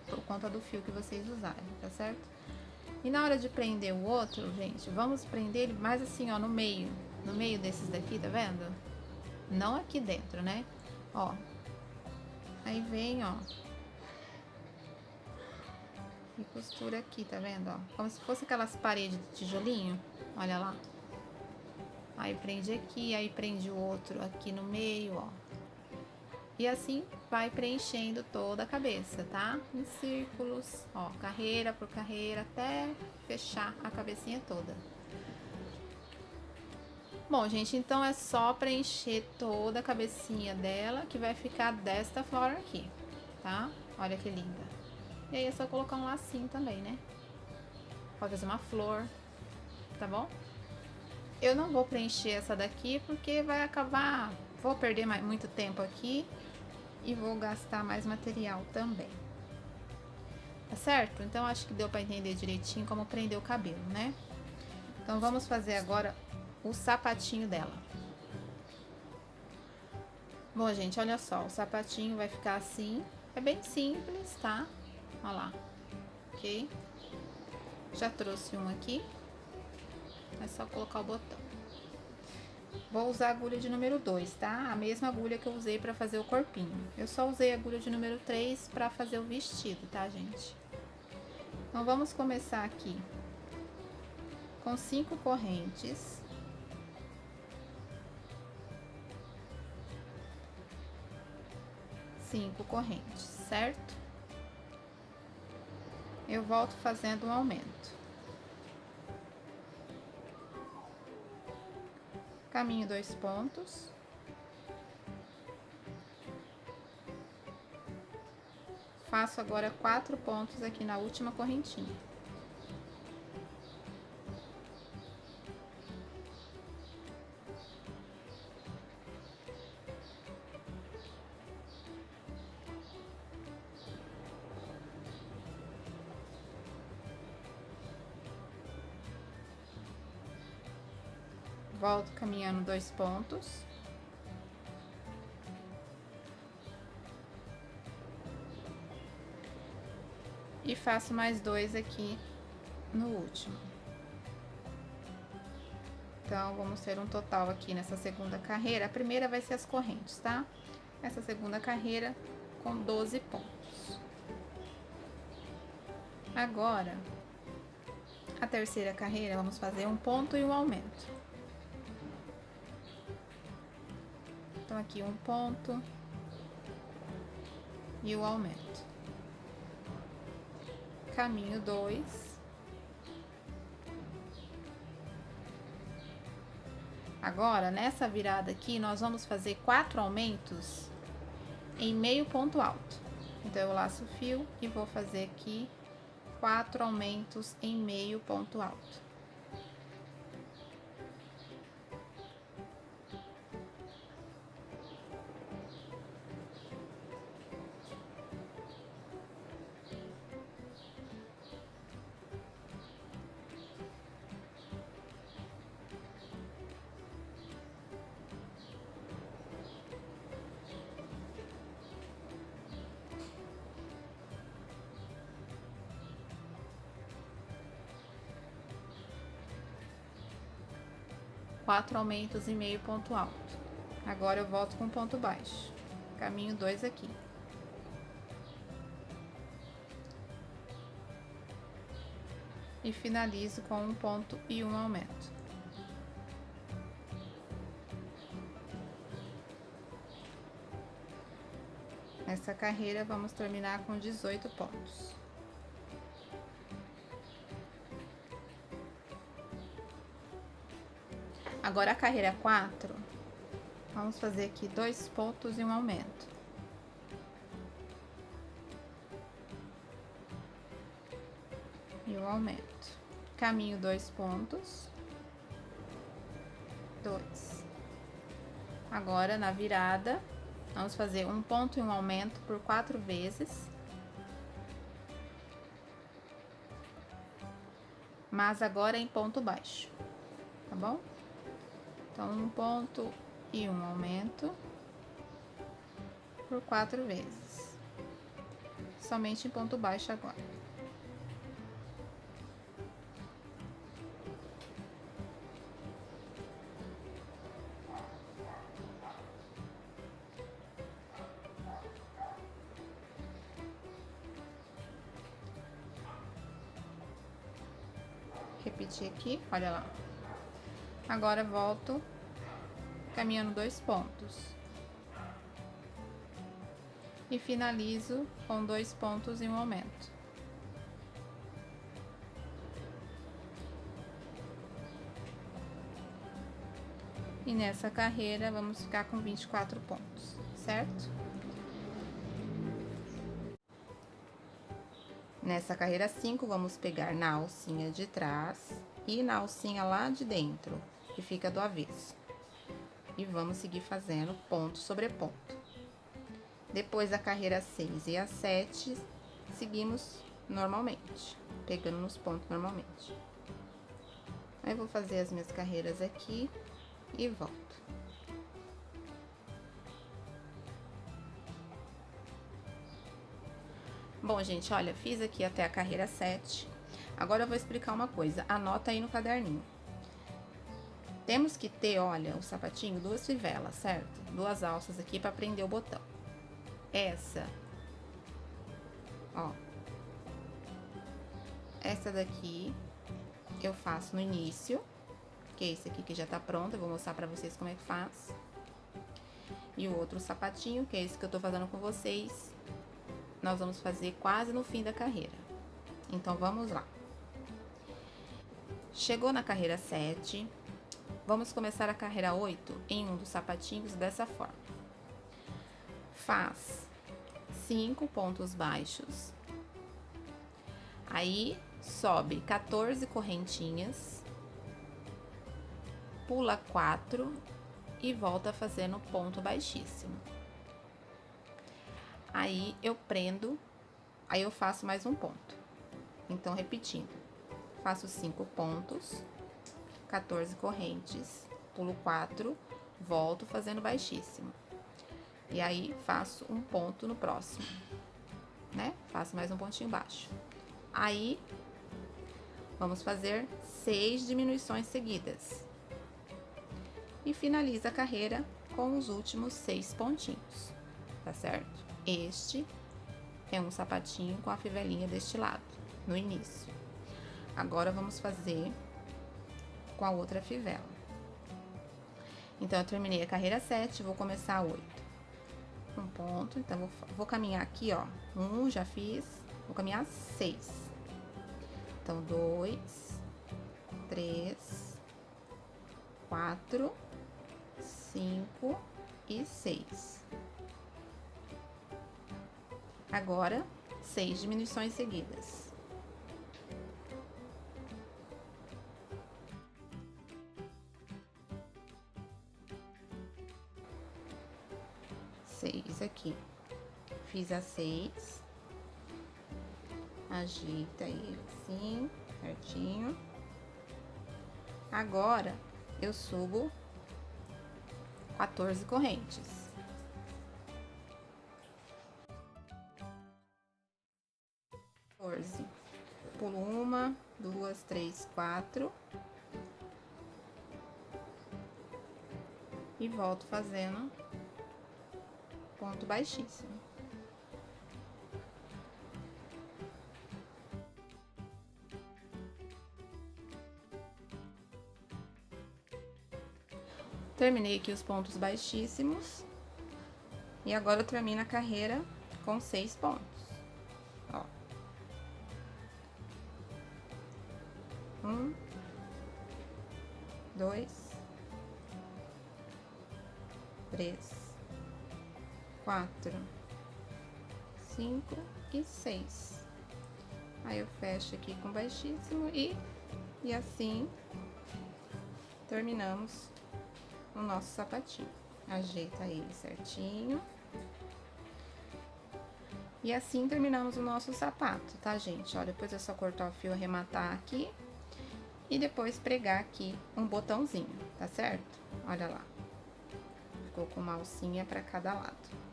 por conta do fio que vocês usarem, tá certo? E na hora de prender o outro, gente, vamos prender ele mais assim, ó, no meio desses daqui, tá vendo? Não aqui dentro, né? Ó, aí vem, ó, e costura aqui, tá vendo, ó? Como se fosse aquelas paredes de tijolinho, olha lá. Aí prende aqui, aí prende o outro aqui no meio, ó. E assim vai preenchendo toda a cabeça, tá? Em círculos, ó, carreira por carreira, até fechar a cabecinha toda. Bom, gente, então é só preencher toda a cabecinha dela, que vai ficar desta forma aqui, tá? Olha que linda. E aí é só colocar um lacinho também, né? Pode fazer uma flor, tá bom? Eu não vou preencher essa daqui porque vai acabar, vou perder muito tempo aqui e vou gastar mais material também. Tá certo? Então acho que deu pra entender direitinho como prender o cabelo, né? Então vamos fazer agora o sapatinho dela. Bom, gente, olha só, o sapatinho vai ficar assim, é bem simples, tá? Olha lá, ok? Já trouxe um aqui. É só colocar o botão. Vou usar a agulha de número 2, tá? A mesma agulha que eu usei pra fazer o corpinho. Eu só usei a agulha de número 3 pra fazer o vestido, tá, gente? Então, vamos começar aqui com 5 correntes. 5 correntes, certo? Eu volto fazendo um aumento. Caminho 2 pontos. Faço agora 4 pontos aqui na última correntinha. Volto caminhando 2 pontos. E faço mais 2 aqui no último. Então, vamos ter um total aqui nessa segunda carreira. A primeira vai ser as correntes, tá? Essa segunda carreira com 12 pontos. Agora, a terceira carreira, vamos fazer um ponto e um aumento. Então, aqui um ponto e o aumento. Caminho 2. Agora, nessa virada aqui, nós vamos fazer 4 aumentos em meio ponto alto. Então, eu laço o fio e vou fazer aqui 4 aumentos em meio ponto alto. Quatro aumentos em meio ponto alto. Agora eu volto com ponto baixo. Caminho 2 aqui. E finalizo com um ponto e um aumento. Nessa carreira, vamos terminar com 18 pontos. Agora, a carreira 4, vamos fazer aqui 2 pontos e um aumento. E um aumento. Caminho 2 pontos. 2. Agora, na virada, vamos fazer um ponto e um aumento por 4 vezes. Mas agora em ponto baixo, tá bom? Então, um ponto e um aumento por 4 vezes. Somente em ponto baixo agora. Repetir aqui, olha lá. Agora, volto caminhando 2 pontos. E finalizo com 2 pontos e um aumento. E nessa carreira, vamos ficar com 24 pontos, certo? Nessa carreira 5, vamos pegar na alcinha de trás e na alcinha lá de dentro, que fica do avesso. E vamos seguir fazendo ponto sobre ponto. Depois da carreira 6 e a 7, seguimos normalmente, pegando nos pontos normalmente. Aí, vou fazer as minhas carreiras aqui e volto. Bom, gente, olha, fiz aqui até a carreira 7. Agora eu vou explicar uma coisa, anota aí no caderninho. Temos que ter, olha, o sapatinho, 2 fivelas, certo? 2 alças aqui para prender o botão. Essa, ó, essa daqui eu faço no início, que é esse aqui que já tá pronto, eu vou mostrar pra vocês como é que faz. E o outro sapatinho, que é esse que eu tô fazendo com vocês, nós vamos fazer quase no fim da carreira. Então, vamos lá. Chegou na carreira 7, vamos começar a carreira 8 em um dos sapatinhos dessa forma. Faz 5 pontos baixos, aí sobe 14 correntinhas, pula 4 e volta fazendo ponto baixíssimo. Aí eu prendo, aí eu faço mais um ponto. Então, repetindo, faço 5 pontos, 14 correntes, pulo 4, volto fazendo baixíssimo. E aí, faço um ponto no próximo, né? Faço mais um pontinho baixo. Aí, vamos fazer 6 diminuições seguidas. E finaliza a carreira com os últimos 6 pontinhos, tá certo? Este é um sapatinho com a fivelinha deste lado, no início. Agora, vamos fazer com a outra fivela. Então, eu terminei a carreira 7, vou começar a 8. Um ponto, então, vou caminhar aqui, ó. 1, já fiz, vou caminhar 6. Então, 2, 3, 4, 5 e 6. Agora, 6 diminuições seguidas. Seis aqui. Fiz as 6. Ajeita aí assim, certinho. Agora, eu subo 14 correntes. Pulo 1, 2, 3, 4. E volto fazendo ponto baixíssimo. Terminei aqui os pontos baixíssimos. E agora eu termino a carreira com 6 pontos. Ó. 1, 2, 3, 4, 5 e 6. Aí eu fecho aqui com baixíssimo e assim terminamos o nosso sapatinho. Ajeita ele certinho. E assim terminamos o nosso sapato, tá, gente? Ó, depois é só cortar o fio, arrematar aqui e depois pregar aqui um botãozinho, tá certo? Olha lá. Ficou com uma alcinha pra cada lado.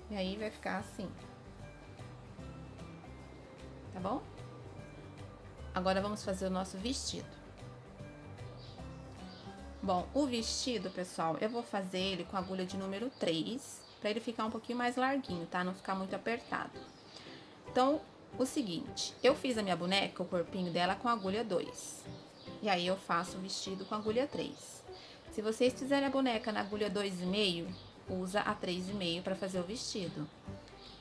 E aí, vai ficar assim. Tá bom? Agora, vamos fazer o nosso vestido. Bom, o vestido, pessoal, eu vou fazer ele com a agulha de número 3, pra ele ficar um pouquinho mais larguinho, tá? Não ficar muito apertado. Então, o seguinte, eu fiz a minha boneca, o corpinho dela, com a agulha 2. E aí, eu faço o vestido com a agulha 3. Se vocês fizerem a boneca na agulha 2,5, usa a 3,5 para fazer o vestido.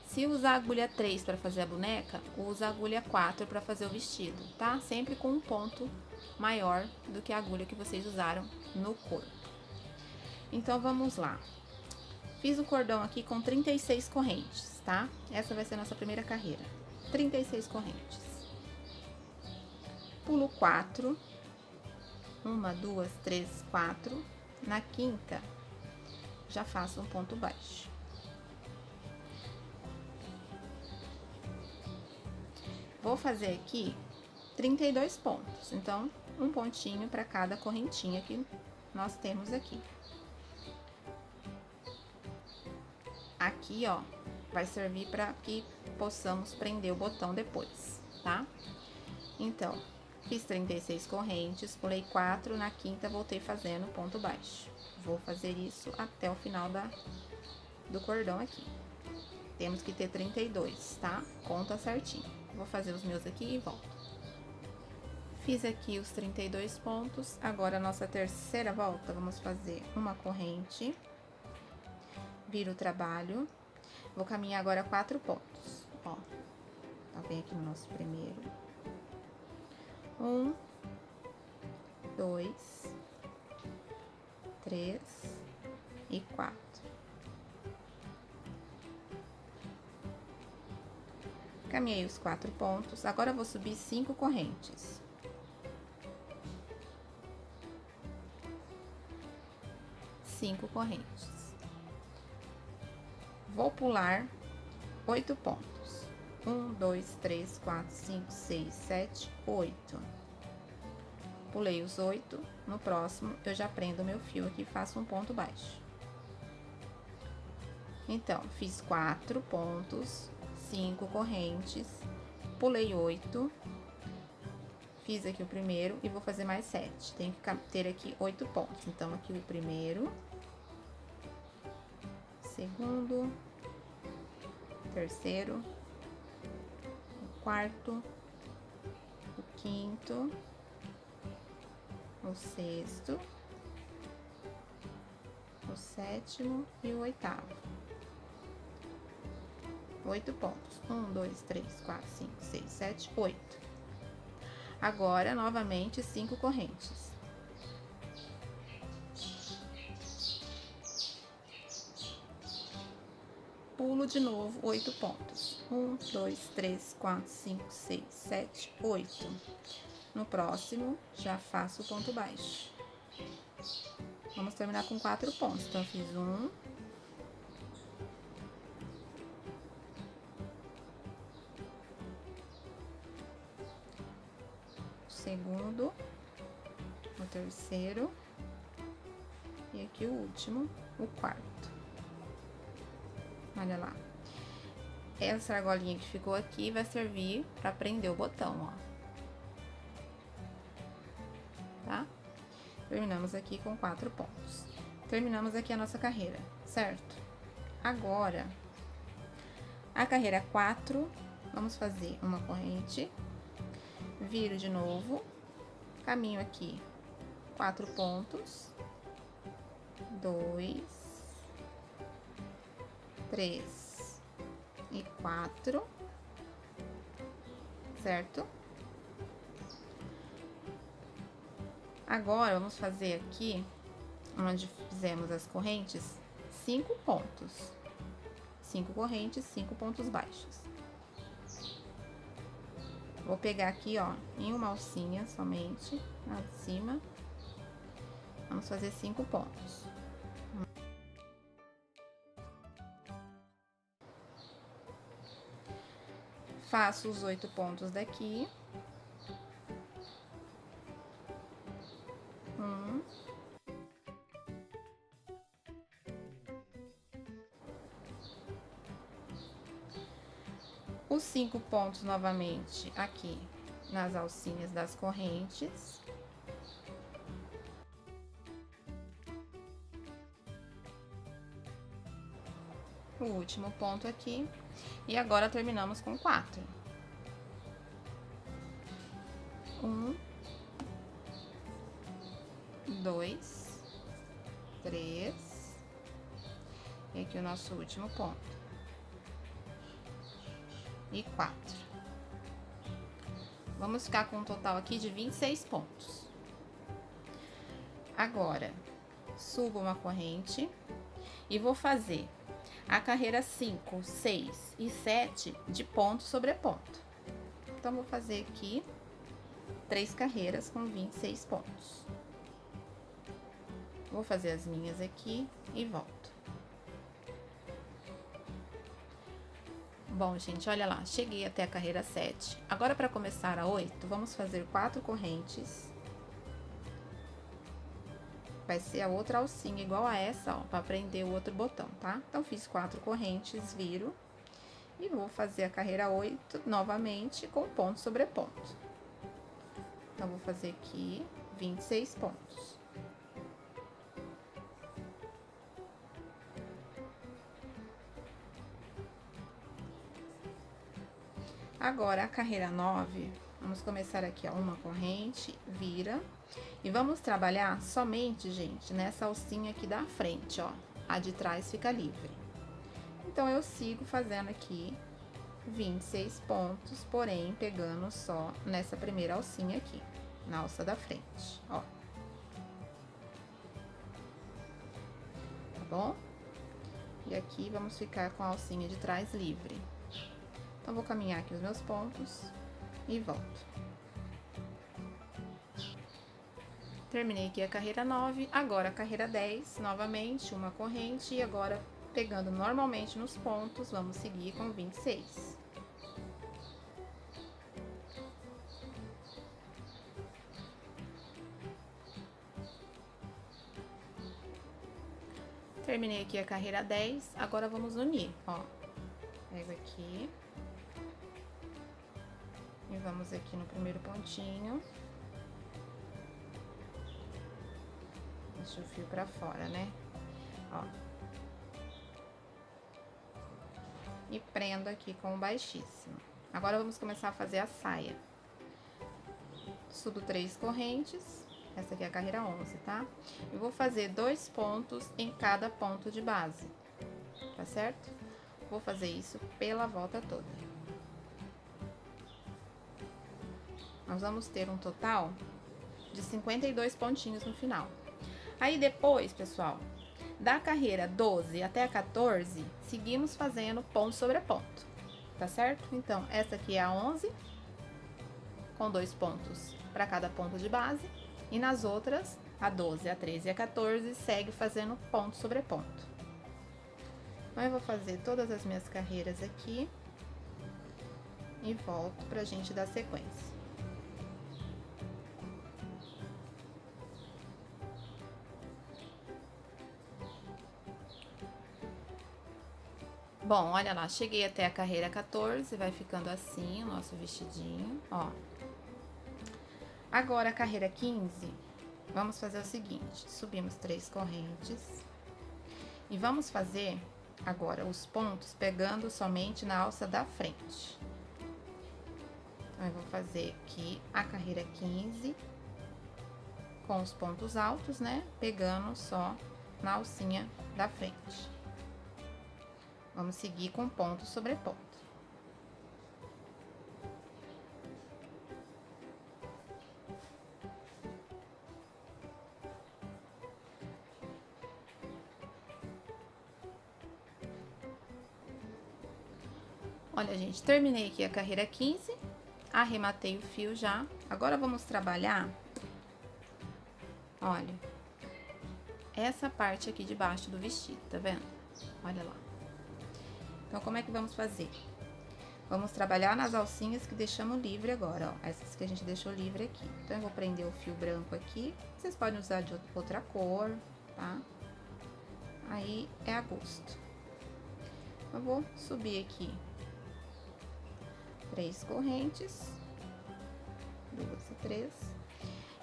Se usar a agulha 3 para fazer a boneca, usa a agulha 4 para fazer o vestido, tá? Sempre com um ponto maior do que a agulha que vocês usaram no corpo. Então, vamos lá. Fiz o cordão aqui com 36 correntes, tá? Essa vai ser a nossa primeira carreira. 36 correntes. Pulo 4. 1, 2, 3, 4. Na quinta, já faço um ponto baixo. Vou fazer aqui 32 pontos, então, um pontinho para cada correntinha que nós temos aqui. Aqui, ó, vai servir para que possamos prender o botão depois, tá? Então, fiz 36 correntes, pulei 4, na quinta voltei fazendo ponto baixo. Vou fazer isso até o final do cordão aqui. Temos que ter 32, tá? Conta certinho. Vou fazer os meus aqui e volto. Fiz aqui os 32 pontos. Agora, a nossa terceira volta, vamos fazer uma corrente. Viro o trabalho. Vou caminhar agora 4 pontos, ó. Tá bem aqui no nosso primeiro. 1, 2, 3 e 4. Caminhei os 4 pontos. Agora, eu vou subir 5 correntes. Vou pular 8 pontos. 1, 2, 3, 4, 5, 6, 7, 8. Pulei os 8. No próximo, eu já prendo o meu fio aqui e faço um ponto baixo. Então, fiz 4 pontos, 5 correntes, pulei 8. Fiz aqui o primeiro e vou fazer mais 7. Tem que ter aqui 8 pontos. Então, aqui o primeiro, segundo, terceiro, o quarto, o quinto, o sexto, o sétimo e o oitavo. 8 pontos. 1, 2, 3, 4, 5, 6, 7, 8. Agora, novamente, 5 correntes. Pulo de novo 8 pontos. 1, 2, 3, 4, 5, 6, 7, 8. No próximo, já faço o ponto baixo. Vamos terminar com 4 pontos. Então, eu fiz 1. Segundo, o terceiro, e aqui o último, o quarto. Olha lá. Essa argolinha que ficou aqui vai servir para prender o botão, ó. Tá? Terminamos aqui com 4 pontos. Terminamos aqui a nossa carreira, certo? Agora, a carreira 4, vamos fazer uma corrente. Viro de novo, caminho aqui 4 pontos, 2, 3 e 4, certo? Agora, vamos fazer aqui, onde fizemos as correntes, 5 pontos. 5 correntes, 5 pontos baixos. Vou pegar aqui, ó, em uma alcinha somente, lá de cima. Vamos fazer 5 pontos. Faço os 8 pontos daqui. 1. Os 5 pontos novamente aqui nas alcinhas das correntes. O último ponto aqui. E agora, terminamos com 4. 1, 2, 3. E aqui o nosso último ponto. E 4. Vamos ficar com um total aqui de 26 pontos. Agora, subo uma corrente e vou fazer a carreira 5, 6 e 7 de ponto sobre ponto. Então, vou fazer aqui 3 carreiras com 26 pontos. Vou fazer as minhas aqui e volto. Bom, gente, olha lá, cheguei até a carreira 7. Agora, para começar a 8, vamos fazer 4 correntes. Vai ser a outra alcinha igual a essa, ó, para prender o outro botão, tá? Então, fiz 4 correntes, viro. E vou fazer a carreira 8 novamente com ponto sobre ponto. Então, vou fazer aqui 26 pontos. Agora, a carreira 9, Vamos começar aqui, ó, uma corrente, vira. E vamos trabalhar somente, gente, nessa alcinha aqui da frente, ó. A de trás fica livre. Então, eu sigo fazendo aqui 26 pontos, porém, pegando só nessa primeira alcinha aqui, na alça da frente, ó. Tá bom? E aqui, vamos ficar com a alcinha de trás livre. Então, vou caminhar aqui os meus pontos e volto. Terminei aqui a carreira 9, agora a carreira 10, novamente, uma corrente, e agora, pegando normalmente nos pontos, vamos seguir com 26. Terminei aqui a carreira 10, agora vamos unir, ó. Pego aqui. E vamos aqui no primeiro pontinho. Deixa o fio pra fora, né? Ó. E prendo aqui com o baixíssimo. Agora, vamos começar a fazer a saia. Subo 3 correntes. Essa aqui é a carreira 11, tá? Eu vou fazer 2 pontos em cada ponto de base, tá certo? Vou fazer isso pela volta toda. Nós vamos ter um total de 52 pontinhos no final. Aí depois, pessoal, da carreira 12 até a 14, seguimos fazendo ponto sobre ponto, tá certo? Então, essa aqui é a 11, com 2 pontos para cada ponto de base. E nas outras, a 12, a 13 e a 14, segue fazendo ponto sobre ponto. Então, eu vou fazer todas as minhas carreiras aqui e volto pra gente dar sequência. Bom, olha lá, cheguei até a carreira 14, vai ficando assim o nosso vestidinho, ó. Agora, a carreira 15, vamos fazer o seguinte, subimos 3 correntes e vamos fazer agora os pontos pegando somente na alça da frente. Então, eu vou fazer aqui a carreira 15 com os pontos altos, né? Pegando só na alcinha da frente. Vamos seguir com ponto sobre ponto. Olha, gente, terminei aqui a carreira 15, arrematei o fio já. Agora, vamos trabalhar, olha, essa parte aqui de baixo do vestido, tá vendo? Olha lá. Então, como é que vamos fazer? Vamos trabalhar nas alcinhas que deixamos livre agora, ó. Essas que a gente deixou livre aqui. Então, eu vou prender o fio branco aqui. Vocês podem usar de outra cor, tá? Aí, é a gosto. Eu vou subir aqui 3 correntes, 2 e 3,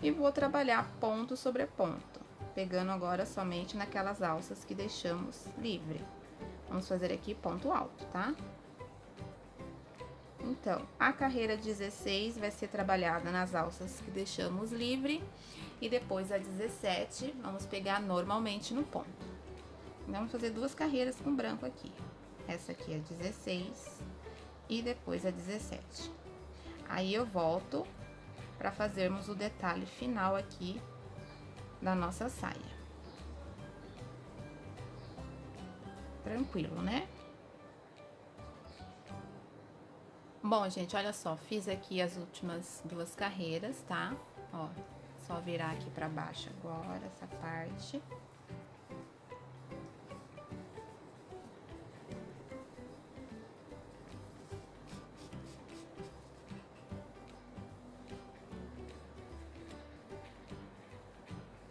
e vou trabalhar ponto sobre ponto, pegando agora somente naquelas alças que deixamos livre. Vamos fazer aqui ponto alto, tá? Então, a carreira 16 vai ser trabalhada nas alças que deixamos livre, e depois a 17 vamos pegar normalmente no ponto. Vamos fazer 2 carreiras com branco aqui. Essa aqui é a 16 e depois a 17. Aí, eu volto para fazermos o detalhe final aqui da nossa saia. Tranquilo, né? Bom, gente, olha só, fiz aqui as últimas 2 carreiras, tá? Ó, só virar aqui pra baixo agora, essa parte.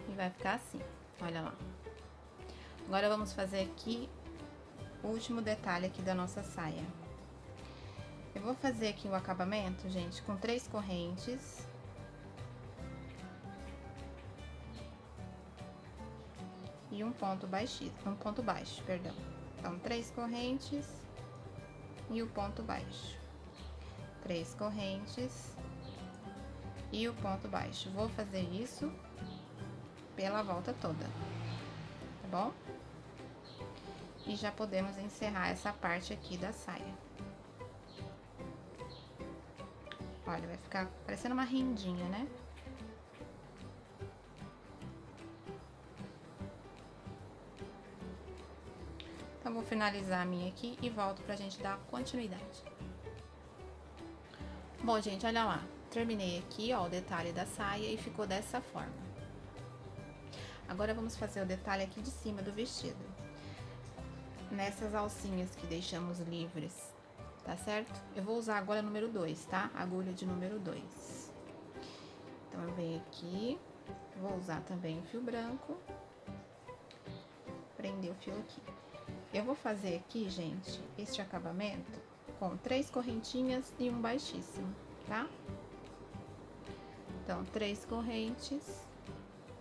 E vai ficar assim, olha lá. Agora, vamos fazer aqui o último detalhe aqui da nossa saia. Eu vou fazer aqui o acabamento, gente, com 3 correntes. E um ponto baixo, perdão. Então, 3 correntes e o ponto baixo. 3 correntes e o ponto baixo. Vou fazer isso pela volta toda, tá bom? E já podemos encerrar essa parte aqui da saia. Olha, vai ficar parecendo uma rendinha, né? Então, vou finalizar a minha aqui e volto pra gente dar continuidade. Bom, gente, olha lá. Terminei aqui, ó, o detalhe da saia e ficou dessa forma. Agora, vamos fazer o detalhe aqui de cima do vestido. Nessas alcinhas que deixamos livres, tá certo? Eu vou usar agora a número 2, tá? Agulha de número 2. Então, eu venho aqui, vou usar também o fio branco. Prender o fio aqui. Eu vou fazer aqui, gente, este acabamento com 3 correntinhas e um baixíssimo, tá? Então, 3 correntes,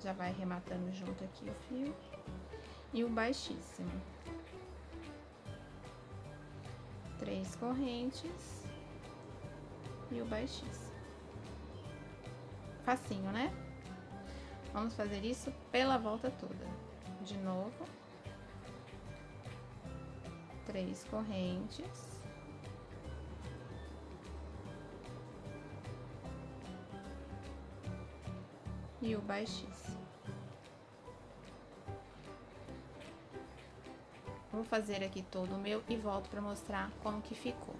já vai rematando junto aqui o fio, e o baixíssimo. 3 correntes e o baixíssimo. Facinho, né? Vamos fazer isso pela volta toda. De novo. 3 correntes. E o baixíssimo. Vou fazer aqui todo o meu e volto pra mostrar como que ficou.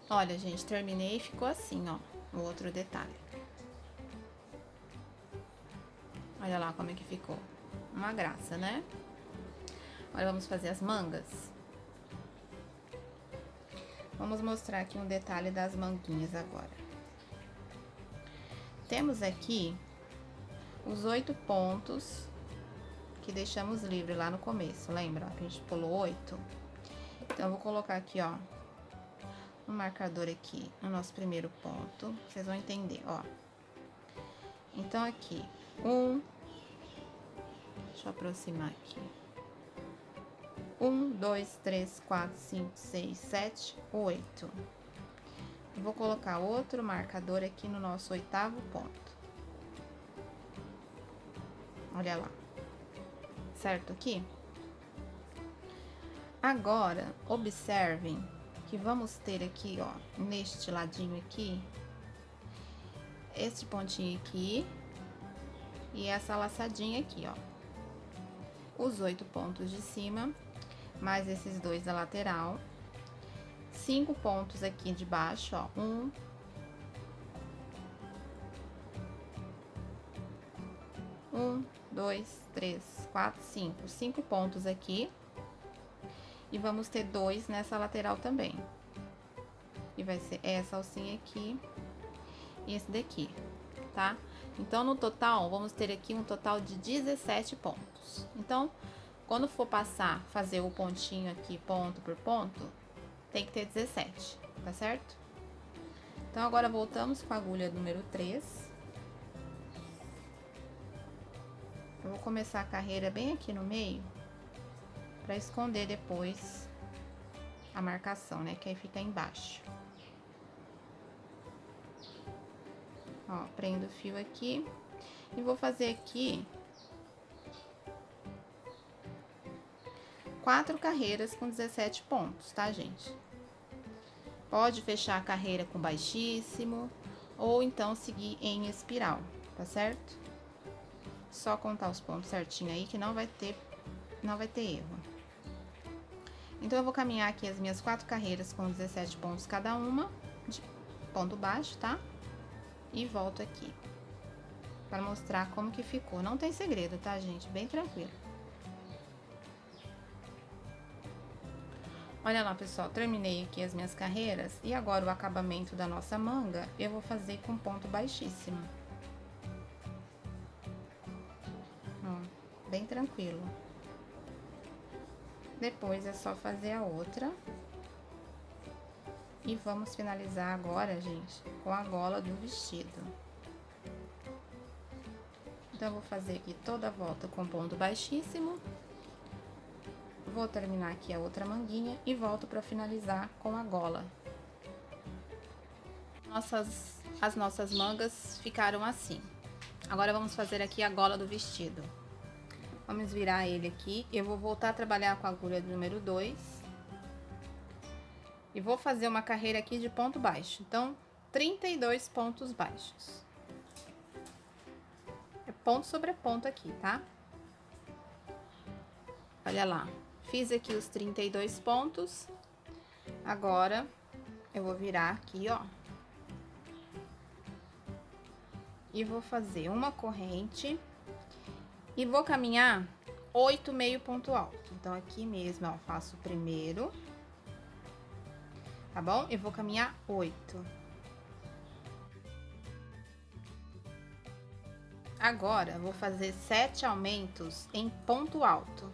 Olha, gente, terminei e ficou assim, ó, o outro detalhe. Olha lá como é que ficou. Uma graça, né? Agora, vamos fazer as mangas. Vamos mostrar aqui um detalhe das manguinhas agora. Temos aqui os 8 pontos que deixamos livre lá no começo, lembra? Que a gente pulou 8. Então, eu vou colocar aqui, ó, um marcador aqui no nosso primeiro ponto, vocês vão entender, ó. Então, aqui, deixa eu aproximar aqui. 1, 2, 3, 4, 5, 6, 7, 8. Vou colocar outro marcador aqui no nosso 8º ponto. Olha lá. Certo aqui? Agora, observem que vamos ter aqui, ó, neste ladinho aqui, este pontinho aqui e essa laçadinha aqui, ó. Os 8 pontos de cima, mais esses 2 da lateral. 5 pontos aqui de baixo, ó. 1, 2, 3, 4, 5. 5 pontos aqui. E vamos ter 2 nessa lateral também. E vai ser essa alcinha aqui e esse daqui, tá? Então, no total, vamos ter aqui um total de 17 pontos. Então, quando for passar, fazer o pontinho aqui, ponto por ponto, tem que ter 17, tá certo? Então, agora voltamos com a agulha número 3. Eu vou começar a carreira bem aqui no meio, pra esconder depois a marcação, né? Que aí fica embaixo. Ó, prendo o fio aqui e vou fazer aqui 4 carreiras com 17 pontos, tá, gente? Pode fechar a carreira com baixíssimo ou então seguir em espiral, tá certo? Só contar os pontos certinho aí que não vai ter erro. Então, eu vou caminhar aqui as minhas 4 carreiras com 17 pontos cada uma, de ponto baixo, tá? E volto aqui, para mostrar como que ficou. Não tem segredo, tá, gente? Bem tranquilo. Olha lá, pessoal, terminei aqui as minhas carreiras. E agora, o acabamento da nossa manga, eu vou fazer com ponto baixíssimo. Ó, bem tranquilo. Depois, é só fazer a outra. E vamos finalizar agora, gente, com a gola do vestido. Então, eu vou fazer aqui toda a volta com ponto baixíssimo. Vou terminar aqui a outra manguinha e volto para finalizar com a gola. Nossas as nossas mangas ficaram assim. Agora vamos fazer aqui a gola do vestido. Vamos virar ele aqui. Eu vou voltar a trabalhar com a agulha número 2. E vou fazer uma carreira aqui de ponto baixo. Então, 32 pontos baixos. É ponto sobre ponto aqui, tá? Olha lá. Fiz aqui os 32 pontos. Agora, eu vou virar aqui, ó. E vou fazer uma corrente e vou caminhar 8 meio ponto alto. Então, aqui mesmo, ó, faço o primeiro, tá bom? Eu vou caminhar 8. Agora, vou fazer 7 aumentos em ponto alto.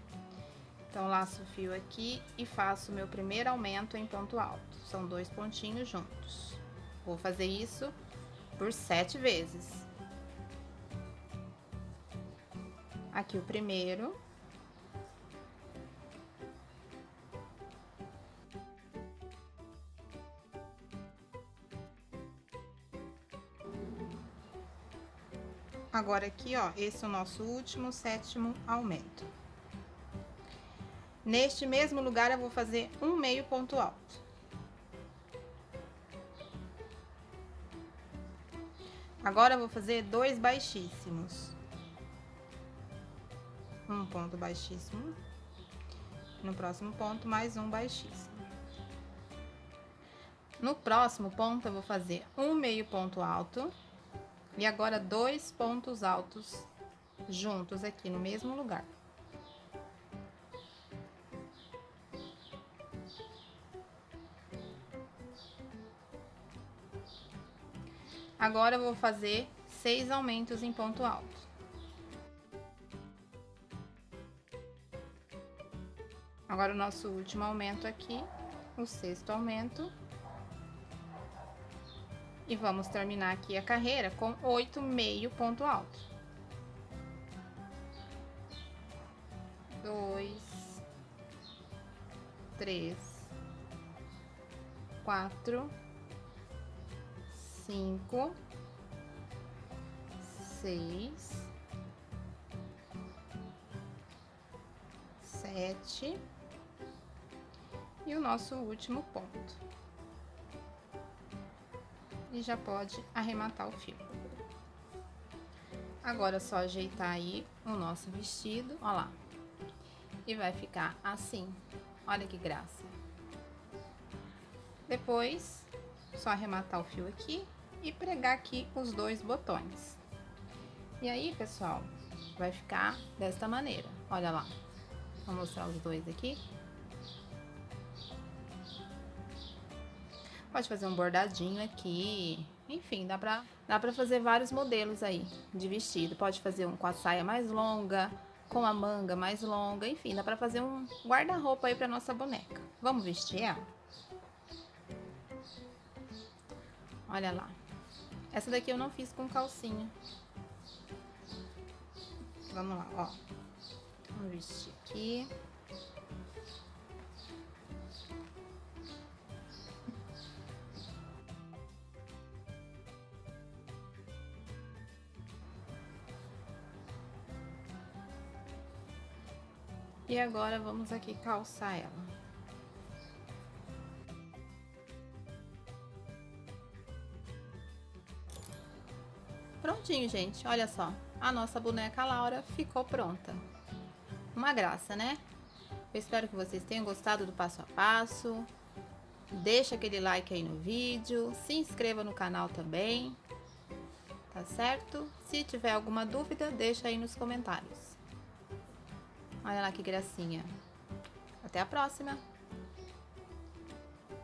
Então, laço o fio aqui e faço o meu primeiro aumento em ponto alto. São 2 pontinhos juntos. Vou fazer isso por 7 vezes. Aqui o primeiro. Agora aqui, ó, esse é o nosso último, 7º aumento. Neste mesmo lugar, eu vou fazer um meio ponto alto. Agora, eu vou fazer 2 baixíssimos. Um ponto baixíssimo. No próximo ponto, mais um baixíssimo. No próximo ponto, eu vou fazer um meio ponto alto. E agora, 2 pontos altos juntos aqui no mesmo lugar. Agora, eu vou fazer 6 aumentos em ponto alto. Agora, o nosso último aumento aqui, o 6º aumento. E vamos terminar aqui a carreira com 8 meio ponto alto. 2, 3, 4, 5, 6, 7 e o nosso último ponto. E já pode arrematar o fio. Agora é só ajeitar aí o nosso vestido, ó lá. E vai ficar assim. Olha que graça. Depois, só arrematar o fio aqui e pregar aqui os 2 botões. E aí, pessoal, vai ficar desta maneira. Olha lá. Vou mostrar os 2 aqui. Pode fazer um bordadinho aqui, enfim, dá pra fazer vários modelos aí de vestido. Pode fazer um com a saia mais longa, com a manga mais longa, enfim, dá pra fazer um guarda-roupa aí pra nossa boneca. Vamos vestir ela? Olha lá. Essa daqui eu não fiz com calcinha. Vamos lá, ó. Vamos vestir aqui. E agora, vamos aqui calçar ela. Prontinho, gente. Olha só. A nossa boneca Laura ficou pronta. Uma graça, né? Eu espero que vocês tenham gostado do passo a passo. Deixa aquele like aí no vídeo. Se inscreva no canal também. Tá certo? Se tiver alguma dúvida, deixa aí nos comentários. Olha lá que gracinha. Até a próxima!